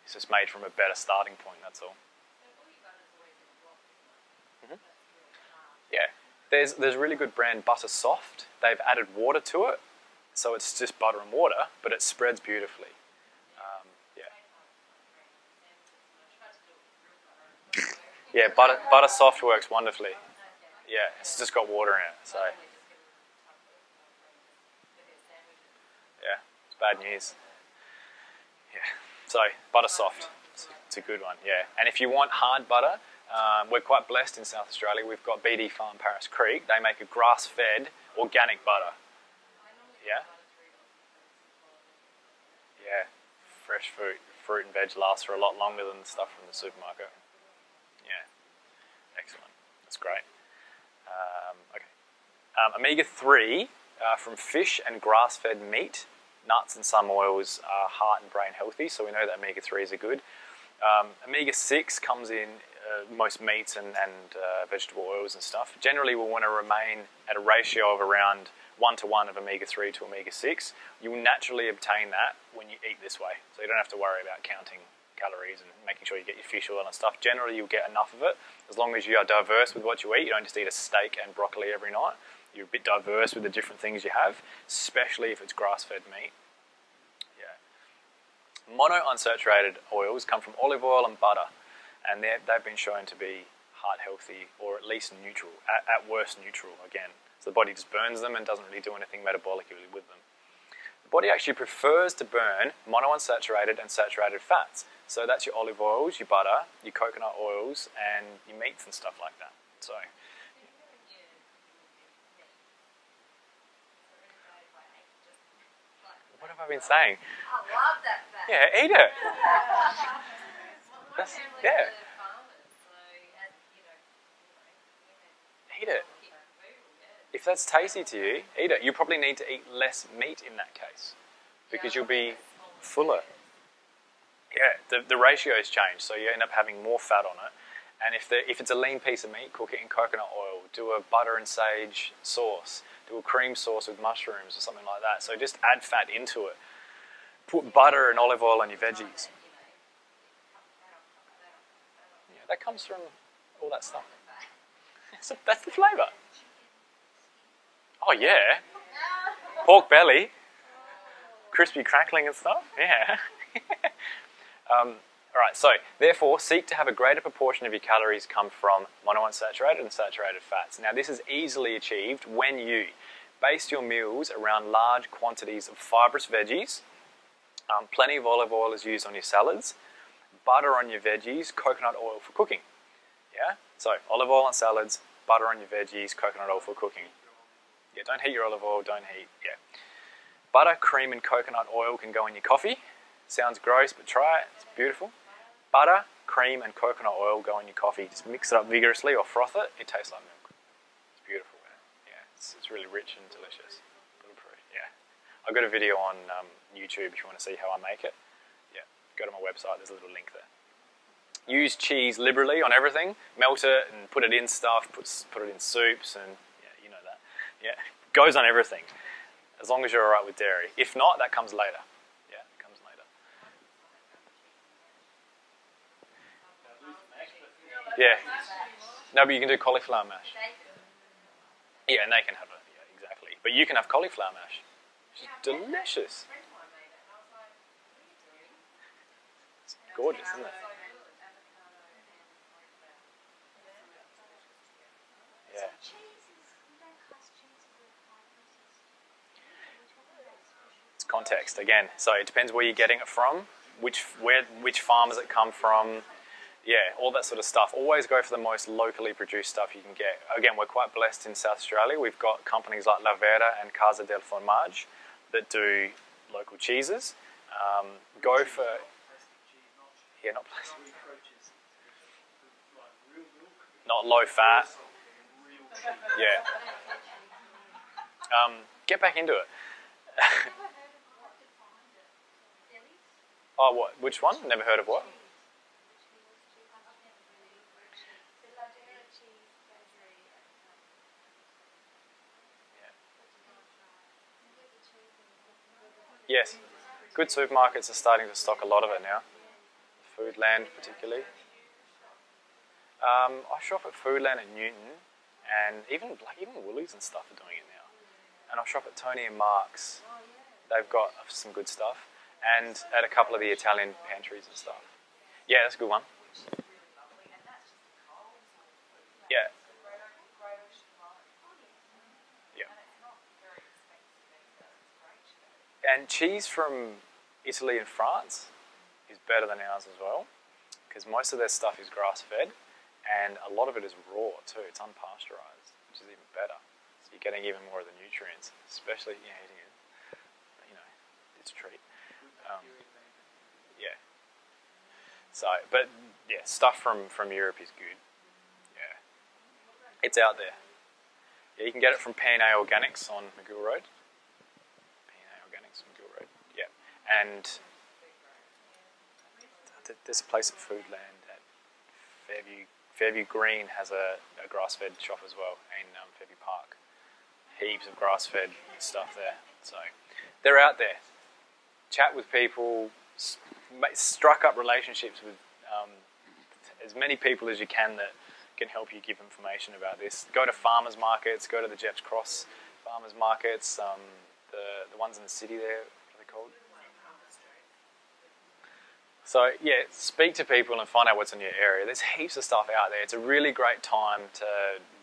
Speaker 1: It's just made from a better starting point, that's all. Mm-hmm. Yeah, there's a really good brand, Butter Soft. They've added water to it, so it's just butter and water, but it spreads beautifully. Yeah, butter Soft works wonderfully. Yeah, it's just got water in it, so yeah, it's bad news. Yeah. So, Butter Soft, it's a good one, yeah. And if you want hard butter, we're quite blessed in South Australia. We've got BD Farm Paris Creek. They make a grass-fed organic butter. Yeah? Yeah, fresh fruit and veg lasts for a lot longer than the stuff from the supermarket. Yeah, excellent. That's great. Okay. Omega-3 from fish and grass-fed meat. Nuts and some oils are heart and brain healthy, so we know that omega-3s are good. Omega-6 comes in most meats and vegetable oils and stuff. Generally, we'll want to remain at a ratio of around 1:1 of omega-3 to omega-6. You will naturally obtain that when you eat this way, so you don't have to worry about counting calories and making sure you get your fish oil and stuff. Generally, you'll get enough of it as long as you are diverse with what you eat. You don't just eat a steak and broccoli every night. You're a bit diverse with the different things you have, especially if it's grass-fed meat. Yeah. Monounsaturated oils come from olive oil and butter, and they've been shown to be heart healthy, or at least neutral, at worst neutral again. So the body just burns them and doesn't really do anything metabolically with them. The body actually prefers to burn monounsaturated and saturated fats. So that's your olive oils, your butter, your coconut oils, and your meats and stuff like that. So what have I been saying?
Speaker 2: I love that fact.
Speaker 1: Yeah, eat it. That's, yeah, eat it. If that's tasty to you, eat it. You probably need to eat less meat in that case because you'll be fuller. Yeah, the ratios change, so you end up having more fat on it. And if it's a lean piece of meat, cook it in coconut oil. Do a butter and sage sauce. Do a cream sauce with mushrooms or something like that. So just add fat into it. Put butter and olive oil on your veggies. Yeah, that comes from all that stuff. So that's the flavour. Oh yeah, pork belly, crispy crackling and stuff. Yeah. Alright, so therefore seek to have a greater proportion of your calories come from monounsaturated and saturated fats. Now this is easily achieved when you base your meals around large quantities of fibrous veggies, plenty of olive oil is used on your salads, butter on your veggies, coconut oil for cooking. Yeah, so olive oil on salads, butter on your veggies, coconut oil for cooking. Yeah, don't heat your olive oil, don't heat, yeah. Butter, cream and coconut oil can go in your coffee. Sounds gross, but try it, it's beautiful. Butter, cream and coconut oil go in your coffee. Just mix it up vigorously or froth it, it tastes like milk. It's beautiful, yeah, it's really rich and delicious. Yeah. I've got a video on YouTube if you want to see how I make it. Yeah, go to my website, there's a little link there. Use cheese liberally on everything. Melt it and put it in stuff, put it in soups and yeah, you know that. Yeah, goes on everything. As long as you're alright with dairy. If not, that comes later. Yeah, it comes later. Yeah. No, but you can do cauliflower mash. Yeah, and they can have it. Yeah, exactly. But you can have cauliflower mash. Which is delicious. It's gorgeous, isn't it? Yeah. It's context again. So it depends where you're getting it from, which farmers it come from. Yeah, all that sort of stuff. Always go for the most locally produced stuff you can get. Again, we're quite blessed in South Australia. We've got companies like La Vera and Casa del Formage that do local cheeses. Go for... Yeah, not plastic. Not low fat. Yeah. Get back into it. Oh, what? Which one? Never heard of what? Yes. Good supermarkets are starting to stock a lot of it now. Foodland particularly. I shop at Foodland at Newton, and even Woolies and stuff are doing it now. And I shop at Tony and Mark's. They've got some good stuff, and at a couple of the Italian pantries and stuff. Yeah, that's a good one. Yeah. Yeah. And cheese from Italy and France is better than ours as well, because most of their stuff is grass-fed, and a lot of it is raw too. It's unpasteurized, which is even better. So you're getting even more of the nutrients, especially eating it. You know, it's a treat. Yeah. So, but yeah, stuff from Europe is good. Yeah, it's out there. Yeah, you can get it from P&A Organics on McGill Road. P&A Organics, McGill Road. Yeah, and there's a place at Foodland at Fairview Green has a grass-fed shop as well in Fairview Park. Heaps of grass-fed stuff there. So they're out there. Chat with people, struck up relationships with as many people as you can that can help you give information about this. Go to farmers markets, go to the Jeps Cross farmers markets, the ones in the city there, what are they called? So yeah, speak to people and find out what's in your area. There's heaps of stuff out there. It's a really great time to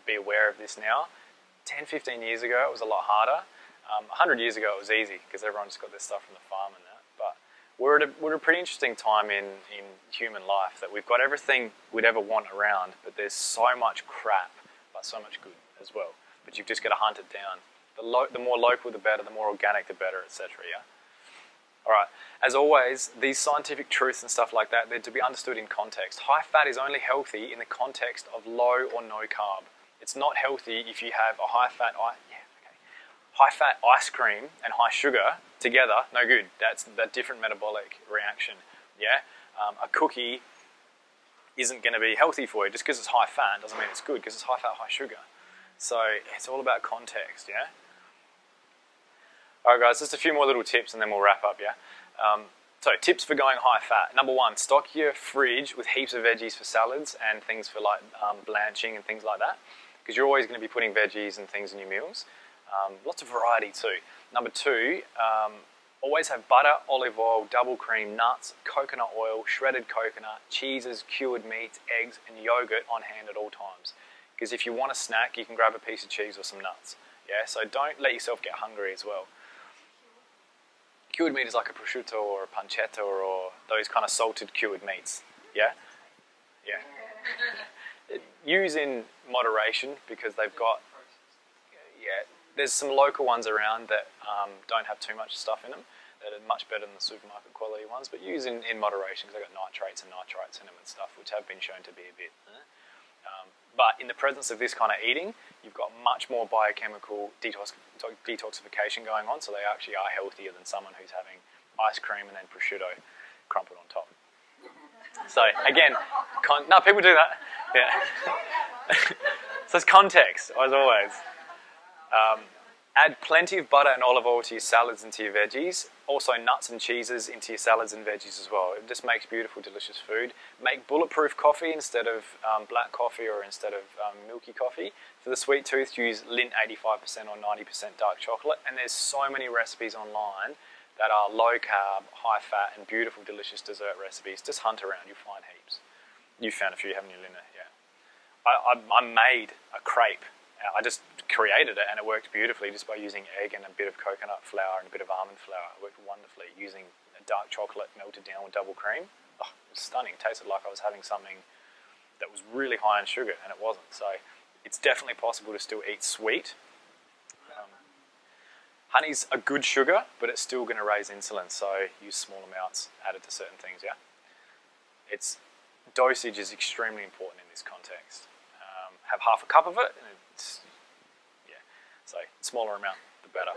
Speaker 1: be aware of this now. 10, 15 years ago, it was a lot harder. 100 years ago, it was easy because everyone just got their stuff from the farm and that. But we're at a pretty interesting time in human life that we've got everything we'd ever want around, but there's so much crap, but so much good as well. But you've just got to hunt it down. The more local, the better. The more organic, the better, etc. Yeah. All right. As always, these scientific truths and stuff like that, they're to be understood in context. High fat is only healthy in the context of low or no carb. It's not healthy if you have a high fat ice cream and high sugar together. No good. That's that different metabolic reaction. Yeah. A cookie isn't going to be healthy for you just because it's high fat. Doesn't mean it's good because it's high fat, high sugar. So it's all about context. Yeah. All right, guys. Just a few more little tips and then we'll wrap up. Yeah. So tips for going high fat. Number one, stock your fridge with heaps of veggies for salads and things for like blanching and things like that, because you're always going to be putting veggies and things in your meals. Lots of variety too. Number two, always have butter, olive oil, double cream, nuts, coconut oil, shredded coconut, cheeses, cured meats, eggs and yogurt on hand at all times. Because if you want a snack, you can grab a piece of cheese or some nuts. Yeah, so don't let yourself get hungry as well. Cured meat is like a prosciutto or a pancetta or those kind of salted cured meats. Yeah? Yeah. Use in moderation because they've got, there's some local ones around that don't have too much stuff in them that are much better than the supermarket quality ones, but use in moderation because they've got nitrates and nitrites in them and stuff, which have been shown to be a bit. But in the presence of this kind of eating, you've got much more biochemical detoxification going on, so they actually are healthier than someone who's having ice cream and then prosciutto crumpled on top. So again, no, people do that. Yeah. So it's context, as always. Add plenty of butter and olive oil to your salads and to your veggies. Also nuts and cheeses into your salads and veggies as well. It just makes beautiful, delicious food. Make bulletproof coffee instead of black coffee or instead of milky coffee. For the sweet tooth, use Lindt 85% or 90% dark chocolate. And there's so many recipes online that are low carb, high fat, and beautiful, delicious dessert recipes. Just hunt around, you'll find heaps. You've found a few, haven't you, Linda? Yeah. I made a crepe. I just created it and it worked beautifully just by using egg and a bit of coconut flour and a bit of almond flour. It worked wonderfully using a dark chocolate melted down with double cream. Oh, it was stunning. It tasted like I was having something that was really high in sugar and it wasn't. So it's definitely possible to still eat sweet. Honey's a good sugar, but it's still going to raise insulin, so use small amounts added to certain things, yeah? Dosage is extremely important in this context. Have half a cup of it, and so smaller amount, the better.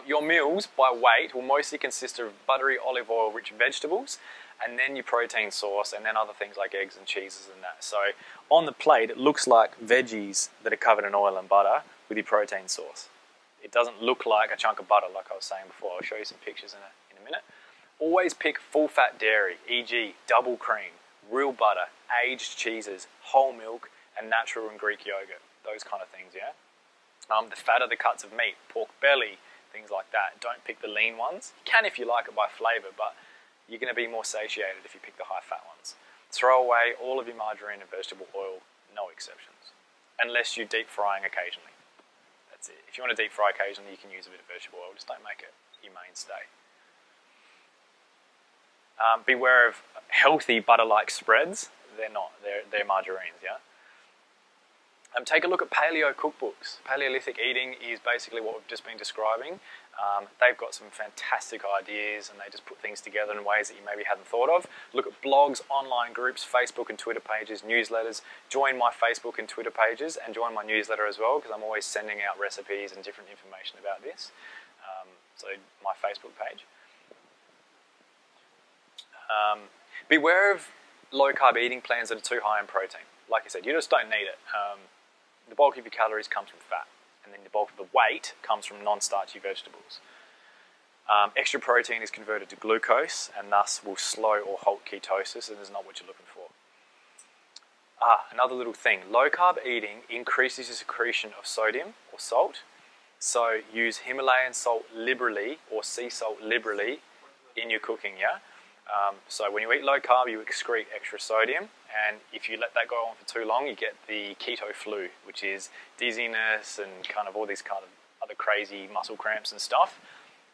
Speaker 1: Your meals, by weight, will mostly consist of buttery olive oil rich vegetables, and then your protein source, and then other things like eggs and cheeses and that. So on the plate, it looks like veggies that are covered in oil and butter with your protein source. It doesn't look like a chunk of butter like I was saying before. I'll show you some pictures in a minute. Always pick full-fat dairy, e.g. double cream, real butter, aged cheeses, whole milk, and natural and Greek yogurt. Those kind of things, yeah? The fatter the cuts of meat, pork belly, things like that. Don't pick the lean ones. You can if you like it by flavour, but you're going to be more satiated if you pick the high-fat ones. Throw away all of your margarine and vegetable oil, no exceptions, unless you're deep frying occasionally. That's it. If you want to deep fry occasionally, you can use a bit of vegetable oil. Just don't make it your mainstay. Beware of healthy butter-like spreads. They're not. They're margarines, yeah? Take a look at paleo cookbooks. Paleolithic eating is basically what we've just been describing. They've got some fantastic ideas and they just put things together in ways that you maybe hadn't thought of. Look at blogs, online groups, Facebook and Twitter pages, newsletters. Join my Facebook and Twitter pages and join my newsletter as well because I'm always sending out recipes and different information about this. So my Facebook page. Beware of low-carb eating plans that are too high in protein. Like I said, you just don't need it. The bulk of your calories comes from fat, and then the bulk of the weight comes from non-starchy vegetables. Extra protein is converted to glucose, and thus will slow or halt ketosis, and is not what you're looking for. Another little thing. Low-carb eating increases the secretion of sodium, or salt, so use Himalayan salt liberally, or sea salt liberally, in your cooking, yeah? So when you eat low carb, you excrete extra sodium, and if you let that go on for too long, you get the keto flu, which is dizziness and kind of all these kind of other crazy muscle cramps and stuff.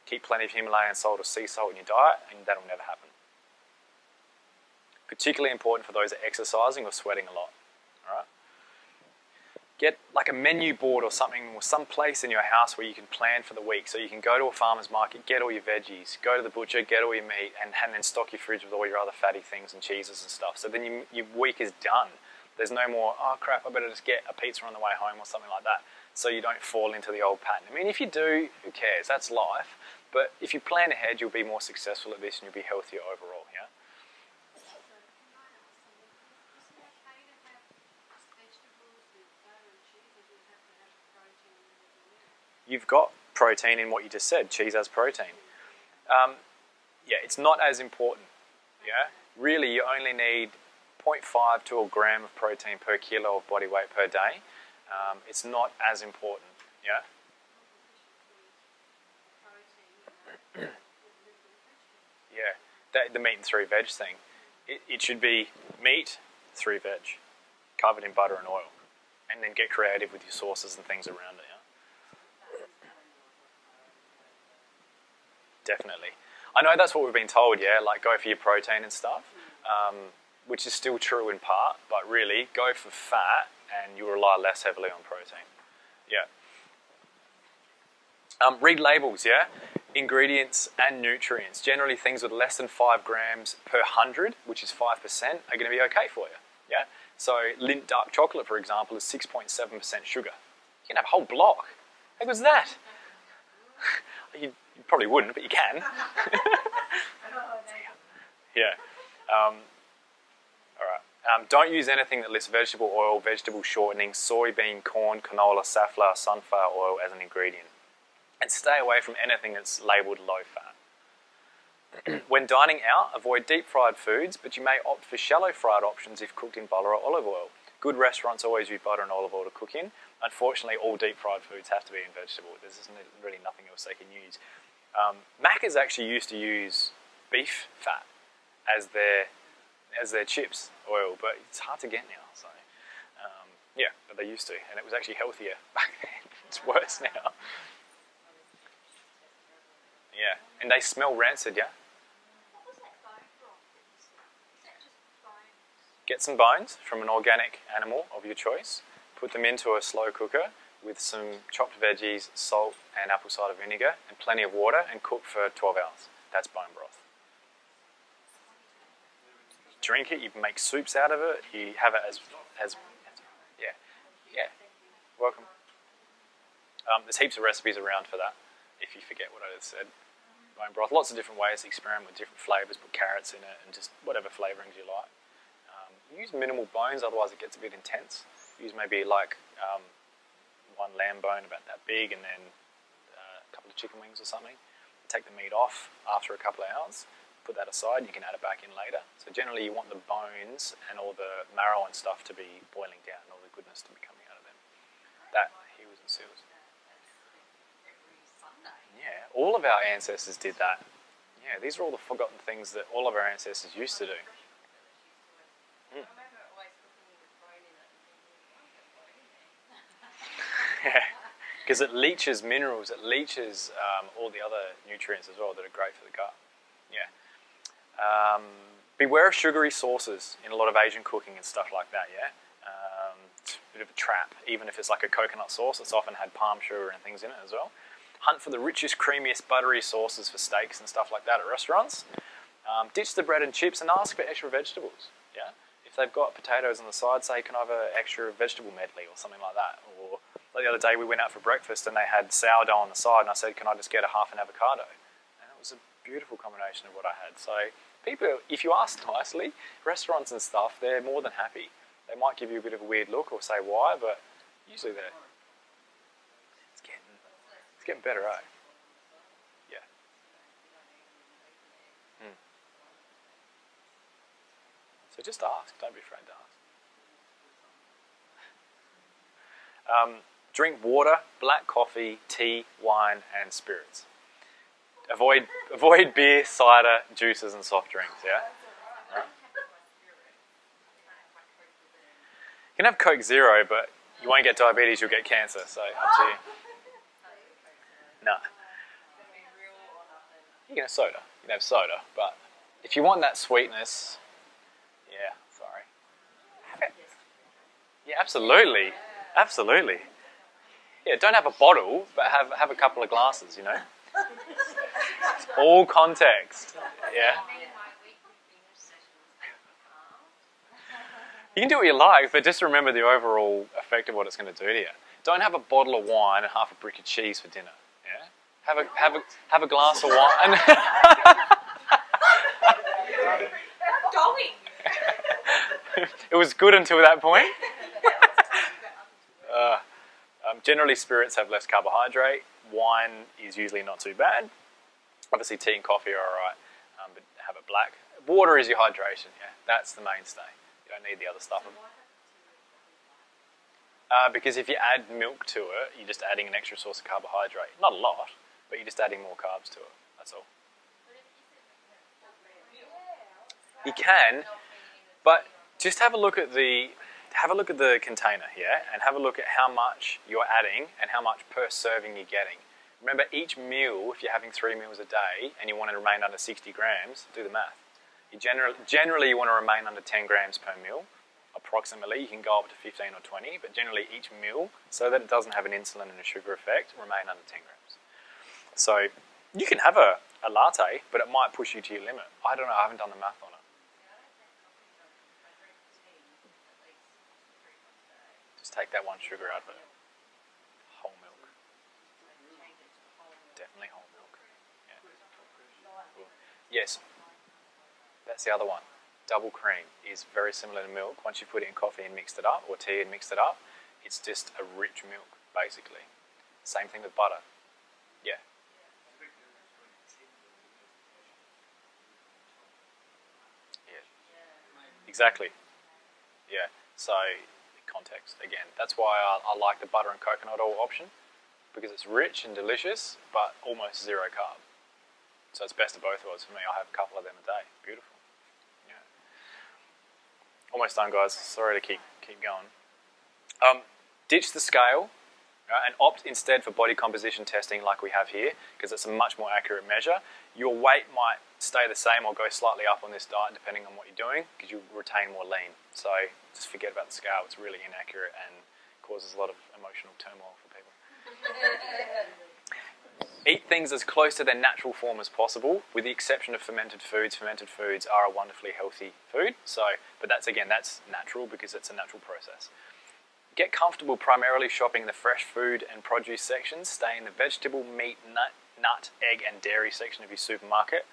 Speaker 1: Keep plenty of Himalayan salt or sea salt in your diet, and that'll never happen. Particularly important for those that are exercising or sweating a lot. All right? Get like a menu board or something, or some place in your house where you can plan for the week. So you can go to a farmer's market, get all your veggies, go to the butcher, get all your meat, and then stock your fridge with all your other fatty things and cheeses and stuff. So then your week is done. There's no more, oh crap, I better just get a pizza on the way home or something like that. So you don't fall into the old pattern. I mean, if you do, who cares? That's life. But if you plan ahead, you'll be more successful at this and you'll be healthier overall, yeah? You've got protein in what you just said. Cheese has protein. Yeah, it's not as important. Yeah, really, you only need 0.5 to a gram of protein per kilo of body weight per day. It's not as important. Yeah. Yeah, the meat and 3 veg thing. It should be meat, 3 veg, covered in butter and oil, and then get creative with your sauces and things around it. Yeah? Definitely. I know that's what we've been told, yeah, like go for your protein and stuff, which is still true in part, but really go for fat and you rely less heavily on protein. Yeah. Read labels, yeah? Ingredients and nutrients. Generally things with less than 5 grams per 100, which is 5%, are going to be okay for you, yeah? So Lindt dark chocolate, for example, is 6.7% sugar. You can have a whole block. How good's that? You probably wouldn't, but you can. Yeah. All right. Don't use anything that lists vegetable oil, vegetable shortening, soybean, corn, canola, safflower, sunflower oil as an ingredient. And stay away from anything that's labelled low fat. When dining out, avoid deep fried foods, but you may opt for shallow fried options if cooked in butter or olive oil. Good restaurants always use butter and olive oil to cook in. Unfortunately, all deep fried foods have to be in vegetable. There's really nothing else they can use. Macca's actually used to use beef fat as their chips oil, but it's hard to get now. So yeah, but they used to, and it was actually healthier back then. It's worse now. Yeah, and they smell rancid, yeah?
Speaker 2: What was that bone broth? Is that just bones?
Speaker 1: Get some bones from an organic animal of your choice. Put them into a slow cooker with some chopped veggies, salt and apple cider vinegar and plenty of water and cook for 12 hours. That's bone broth. Drink it, you make soups out of it, you have it as yeah. Welcome. There's heaps of recipes around for that, if you forget what I just said. Bone broth, lots of different ways to experiment with different flavours, put carrots in it and just whatever flavourings you like. Use minimal bones, otherwise it gets a bit intense. Use maybe like one lamb bone about that big and then a couple of chicken wings or something. Take the meat off after a couple of hours, put that aside, you can add it back in later. So generally you want the bones and all the marrow and stuff to be boiling down and all the goodness to be coming out of them. That, heels and seals. Yeah, all of our ancestors did that. Yeah, these are all the forgotten things that all of our ancestors used to do. Yeah, because it leaches minerals, it leaches all the other nutrients as well that are great for the gut. Yeah. Beware of sugary sauces in a lot of Asian cooking and stuff like that, yeah? It's a bit of a trap. Even if it's like a coconut sauce, it's often had palm sugar and things in it as well. Hunt for the richest, creamiest, buttery sauces for steaks and stuff like that at restaurants. Ditch the bread and chips and ask for extra vegetables, yeah? If they've got potatoes on the side, say, can I have an extra vegetable medley or something like that? Or like the other day we went out for breakfast and they had sourdough on the side and I said, can I just get a half an avocado? And it was a beautiful combination of what I had. So people, if you ask nicely, restaurants and stuff, they're more than happy. They might give you a bit of a weird look or say why, but usually they're... It's getting better, eh? Yeah. So just ask, don't be afraid to ask. Drink water, black coffee, tea, wine and spirits. Avoid beer, cider, juices, and soft drinks. Yeah. You can have Coke Zero, but you won't get diabetes. You'll get cancer. So up to you. No. You can have soda. You can have soda, but if you want that sweetness, yeah, sorry. Have it. Yeah, absolutely, absolutely. Yeah, don't have a bottle, but have a couple of glasses. You know. It's all context. Yeah. You can do what you like, but just remember the overall effect of what it's going to do to you. Don't have a bottle of wine and half a brick of cheese for dinner. Yeah. Have a glass of wine. It was good until that point. Generally, spirits have less carbohydrate. Wine is usually not too bad. Obviously, tea and coffee are alright, but have it black. Water is your hydration. Yeah, that's the mainstay. You don't need the other stuff. Because if you add milk to it, you're just adding an extra source of carbohydrate. Not a lot, but you're just adding more carbs to it. That's all. You can, but just have a look at the container here, and have a look at how much you're adding and how much per serving you're getting. Remember, each meal, if you're having 3 meals a day and you want to remain under 60 grams, do the math. You generally you want to remain under 10 grams per meal. Approximately, you can go up to 15 or 20, but generally each meal, so that it doesn't have an insulin and a sugar effect, remain under 10 grams. So you can have a latte, but it might push you to your limit. I don't know, I haven't done the math on it. Just take that one sugar out of it. Whole milk. Definitely whole milk. Yeah. Yes, that's the other one. Double cream is very similar to milk. Once you put it in coffee and mixed it up, or tea and mixed it up, it's just a rich milk, basically. Same thing with butter. Yeah. Yeah. Exactly. Yeah. So, context, again. That's why I like the butter and coconut oil option, because it's rich and delicious, but almost zero carb. So it's best of both worlds for me. I have a couple of them a day. Beautiful. Yeah. Almost done, guys. Sorry to keep going. Ditch the scale and opt instead for body composition testing like we have here, because it's a much more accurate measure. Your weight might stay the same or go slightly up on this diet depending on what you're doing, because you retain more lean. So just forget about the scale. It's really inaccurate and causes a lot of emotional turmoil for people. Eat things as close to their natural form as possible, with the exception of fermented foods. Fermented foods are a wonderfully healthy food, but that's natural because it's a natural process. Get comfortable primarily shopping the fresh food and produce sections. Stay in the vegetable, meat, nut, egg and dairy section of your supermarket.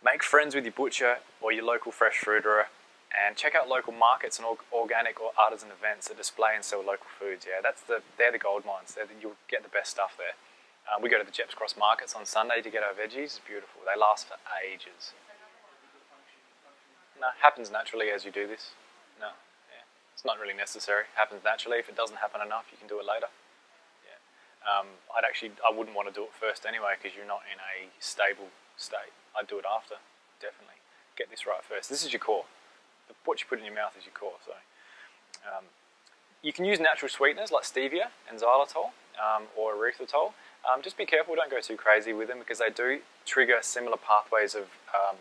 Speaker 1: Make friends with your butcher or your local fresh fruiterer, and check out local markets and organic or artisan events that display and sell local foods. Yeah, they're the gold mines. You'll get the best stuff there. We go to the Jeps Cross markets on Sunday to get our veggies. It's beautiful. They last for ages. No, happens naturally as you do this. No, yeah, it's not really necessary. Happens naturally. If it doesn't happen enough, you can do it later. Yeah, I wouldn't want to do it first anyway, because you're not in a stable state. I'd do it after, definitely. Get this right first. This is your core. What you put in your mouth is your core. So, you can use natural sweeteners like stevia and xylitol or erythritol. Just be careful, don't go too crazy with them, because they do trigger similar pathways of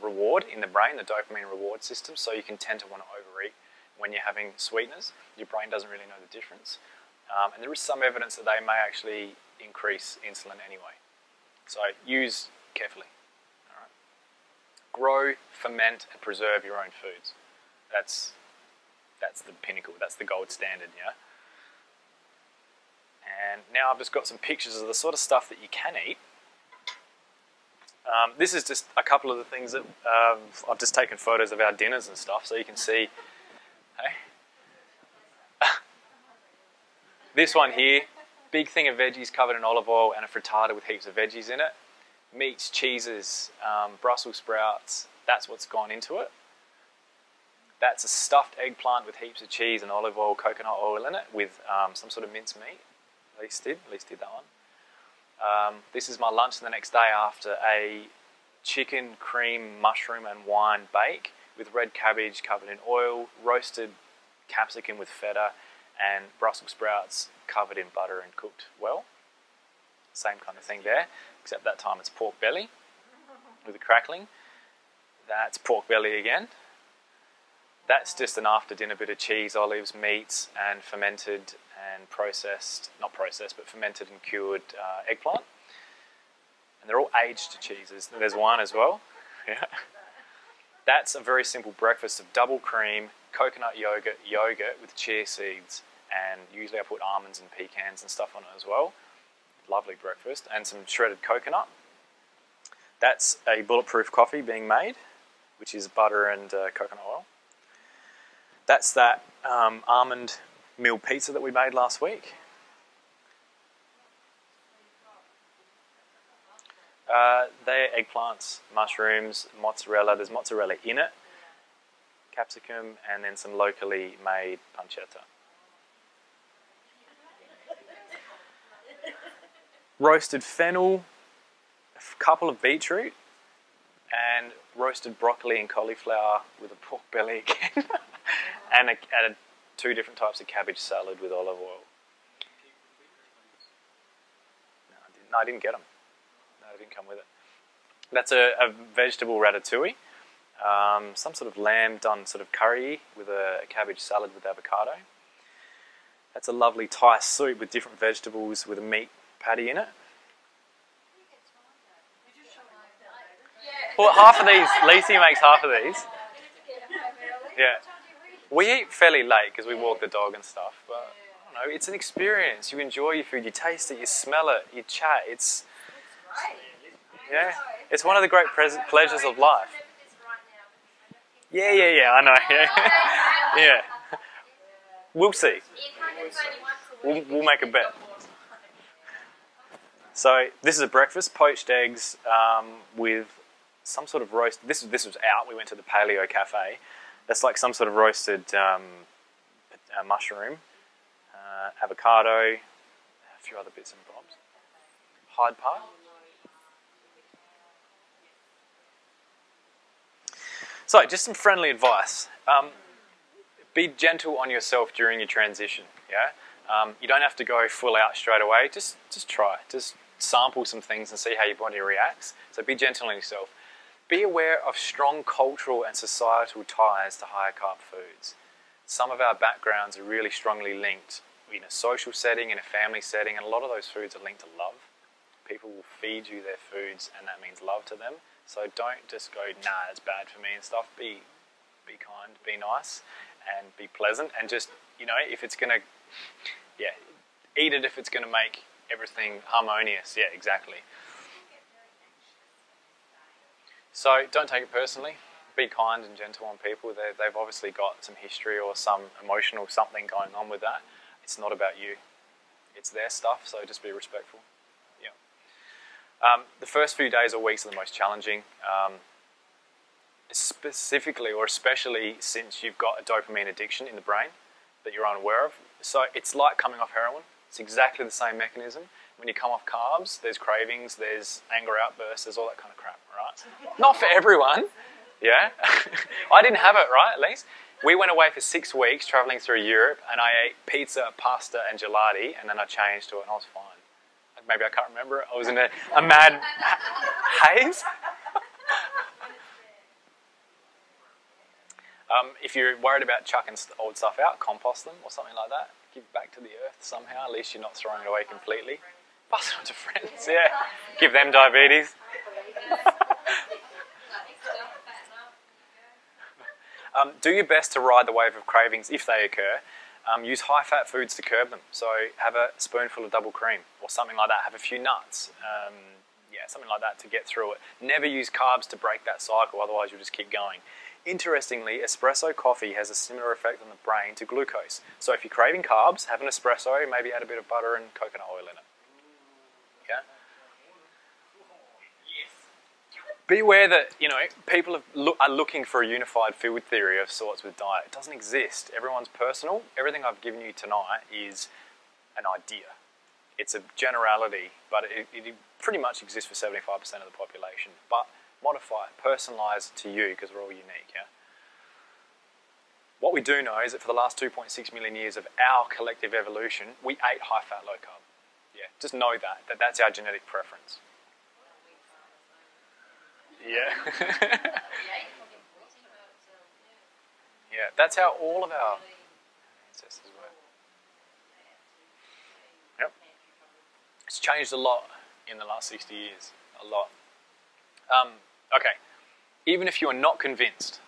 Speaker 1: reward in the brain, the dopamine reward system, so you can tend to want to overeat when you're having sweeteners. Your brain doesn't really know the difference. And there is some evidence that they may actually increase insulin anyway. So use carefully. All right. Grow, ferment and preserve your own foods. That's the pinnacle, that's the gold standard, yeah? And now I've just got some pictures of the sort of stuff that you can eat. This is just a couple of the things that I've just taken photos of our dinners and stuff, so you can see. Hey? This one here, big thing of veggies covered in olive oil and a frittata with heaps of veggies in it. Meats, cheeses, Brussels sprouts, that's what's gone into it. That's a stuffed eggplant with heaps of cheese and olive oil, coconut oil in it, with some sort of minced meat. At least did that one. This is my lunch the next day after a chicken, cream, mushroom and wine bake with red cabbage covered in oil, roasted capsicum with feta, and Brussels sprouts covered in butter and cooked well. Same kind of thing there, except that time it's pork belly with a crackling. That's pork belly again. That's just an after dinner bit of cheese, olives, meats, and fermented and processed, not processed, but fermented and cured eggplant. And they're all aged cheeses. There's one as well. Yeah. That's a very simple breakfast of double cream, coconut yogurt with chia seeds, and usually I put almonds and pecans and stuff on it as well. Lovely breakfast. And some shredded coconut. That's a bulletproof coffee being made, which is butter and coconut oil. That's that almond meal pizza that we made last week. They're eggplants, mushrooms, mozzarella. There's mozzarella in it, capsicum, and then some locally made pancetta. Roasted fennel, a couple of beetroot, and roasted broccoli and cauliflower with a pork belly again, and two different types of cabbage salad with olive oil. No, I didn't get them. No, they didn't come with it. That's a vegetable ratatouille, some sort of lamb done sort of curry with a cabbage salad with avocado. That's a lovely Thai soup with different vegetables with a meat patty in it. Well, half of these, Lacey makes half of these. Yeah. We eat fairly late because we walk the dog and stuff, but I don't know, it's an experience. You enjoy your food, you taste it, you smell it, you chat. It's one of the great pleasures of life. Yeah, I know. Yeah. We'll see. We'll make a bet. So this is a breakfast, poached eggs with some sort of roast. This was out. We went to the Paleo Cafe. That's like some sort of roasted mushroom, avocado, a few other bits and bobs. Hyde Park. So, just some friendly advice. Be gentle on yourself during your transition. Yeah, you don't have to go full out straight away. Just try. Just sample some things and see how your body reacts. So, be gentle on yourself. Be aware of strong cultural and societal ties to higher carb foods. Some of our backgrounds are really strongly linked in a social setting, in a family setting, and a lot of those foods are linked to love. People will feed you their foods, and that means love to them. So don't just go, nah, it's bad for me and stuff. Be kind, be nice, and be pleasant. And just, if it's going to, eat it if it's going to make everything harmonious. Yeah, exactly. So don't take it personally. Be kind and gentle on people. They've obviously got some history or some emotional something going on with that. It's not about you. It's their stuff, so just be respectful. The first few days or weeks are the most challenging, specifically or especially since you've got a dopamine addiction in the brain that you're unaware of. So it's like coming off heroin. It's exactly the same mechanism. When you come off carbs, there's cravings, there's anger outbursts, there's all that kind of crap, right? Not for everyone, yeah? I didn't have it, right, at least. We went away for 6 weeks travelling through Europe, and I ate pizza, pasta and gelati, and then I changed to it and I was fine. Maybe I can't remember it. I was in a mad haze. If you're worried about chucking old stuff out, compost them or something like that. Give it back to the earth somehow. At least you're not throwing it away completely. Pass it on to friends, yeah. Give them diabetes. Do your best to ride the wave of cravings if they occur. Use high-fat foods to curb them. So have a spoonful of double cream or something like that. Have a few nuts. Something like that to get through it. Never use carbs to break that cycle, otherwise you'll just keep going. Interestingly, espresso coffee has a similar effect on the brain to glucose. So if you're craving carbs, have an espresso, maybe add a bit of butter and coconut oil in it. Yeah? Be aware that, people are looking for a unified food theory of sorts with diet. It doesn't exist. Everyone's personal. Everything I've given you tonight is an idea. It's a generality, but it pretty much exists for 75% of the population. But modify it, personalise it to you, because we're all unique, yeah? What we do know is that for the last 2.6 million years of our collective evolution, we ate high-fat, low-carb. Yeah, just know that's our genetic preference. Yeah. Yeah, that's how all of our ancestors were. Yep. It's changed a lot in the last 60 years. A lot. Okay. Even if you are not convinced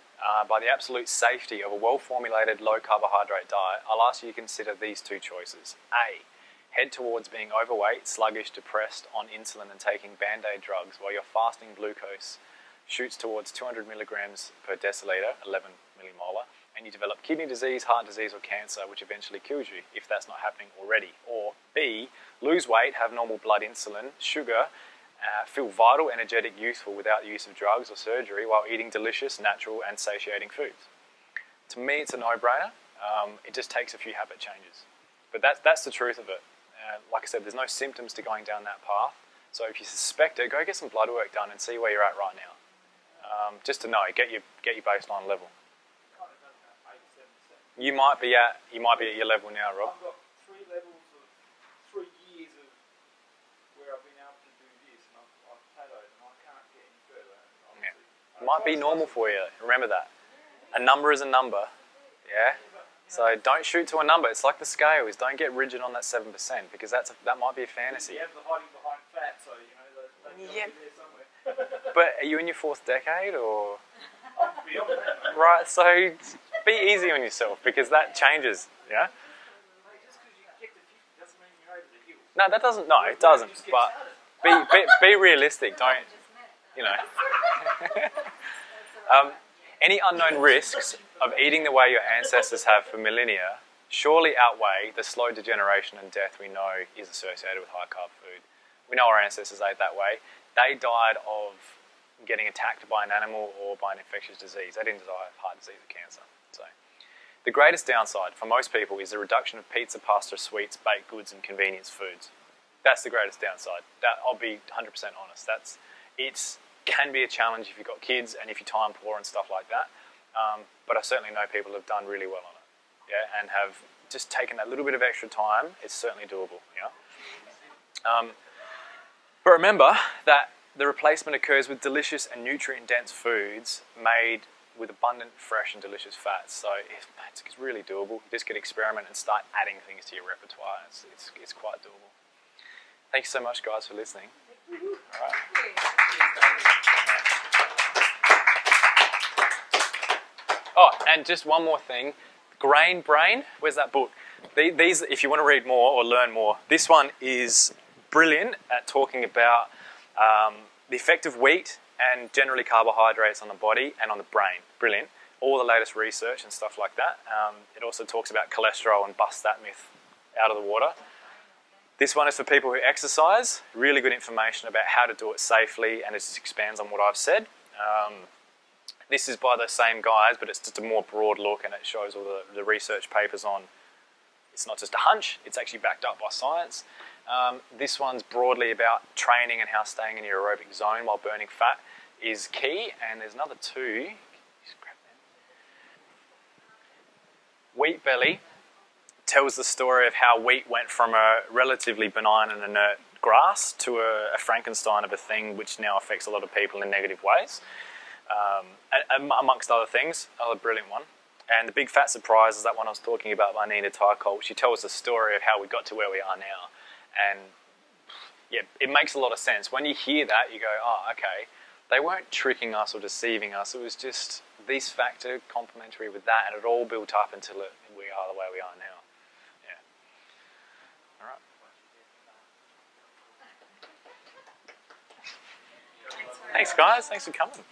Speaker 1: by the absolute safety of a well-formulated low-carbohydrate diet, I'll ask you to consider these two choices. A, head towards being overweight, sluggish, depressed, on insulin and taking Band-Aid drugs while your fasting glucose shoots towards 200 milligrams per deciliter, 11 millimolar, and you develop kidney disease, heart disease or cancer, which eventually kills you if that's not happening already. Or B, lose weight, have normal blood insulin, sugar, feel vital, energetic, youthful without the use of drugs or surgery while eating delicious, natural and satiating foods. To me, it's a no-brainer. It just takes a few habit changes. But that's the truth of it. Like I said, there's no symptoms to going down that path. So if you suspect it, go get some blood work done and see where you're at right now. Just to know, get your baseline level. You might be at your level now, Rob.
Speaker 3: I've got 3 levels of 3 years of where I've been able to do this, and I've plateaued, and I can't get any further.
Speaker 1: Yeah. It might be normal for you. Remember that. A number is a number. Yeah. So don't shoot to a number. It's like the scales. Don't get rigid on that 7% because that might be a fantasy.
Speaker 3: You have the hiding behind fat, so you know they'll
Speaker 1: Yep.
Speaker 3: be there somewhere.
Speaker 1: But are you in your 4th decade or?
Speaker 3: I'm beyond that, mate.
Speaker 1: Right. So be easy on yourself because that changes. Yeah.
Speaker 3: Just because you get to 50 doesn't mean you're over the hill.
Speaker 1: No, that doesn't. No, it doesn't. But be realistic. Don't, you know. Any unknown risks of eating the way your ancestors have for millennia surely outweigh the slow degeneration and death we know is associated with high carb food. We know our ancestors ate that way. They died of getting attacked by an animal or by an infectious disease. They didn't die of heart disease or cancer. So, the greatest downside for most people is the reduction of pizza, pasta, sweets, baked goods, and convenience foods. That's the greatest downside. I'll be 100% honest. It can be a challenge if you've got kids and if you're time poor and stuff like that. But I certainly know people have done really well on it, yeah, and have just taken that little bit of extra time. It's certainly doable, yeah. But remember that the replacement occurs with delicious and nutrient-dense foods made with abundant, fresh and delicious fats. So it's really doable. You just get to experiment and start adding things to your repertoire. It's quite doable. Thank you so much, guys, for listening. All right. Oh, and just one more thing. Grain Brain, where's that book? These, if you want to read more or learn more, this one is brilliant at talking about the effect of wheat and generally carbohydrates on the body and on the brain. Brilliant. All the latest research and stuff like that. It also talks about cholesterol and busts that myth out of the water. This one is for people who exercise. Really good information about how to do it safely, and it just expands on what I've said. This is by the same guys, but it's just a more broad look, and it shows all the research papers on. It's not just a hunch, it's actually backed up by science. This one's broadly about training and how staying in your aerobic zone while burning fat is key, and there's another two. Wheat Belly tells the story of how wheat went from a relatively benign and inert grass to a Frankenstein of a thing which now affects a lot of people in negative ways, amongst other things. Another brilliant one. And The Big Fat Surprise is that one I was talking about by Nina Tykol. She tells the story of how we got to where we are now. And yeah, it makes a lot of sense. When you hear that, you go, oh, okay, they weren't tricking us or deceiving us. It was just this factor complementary with that, and it all built up until we are the way we are now. Yeah. All right. Thanks, guys. Thanks for coming.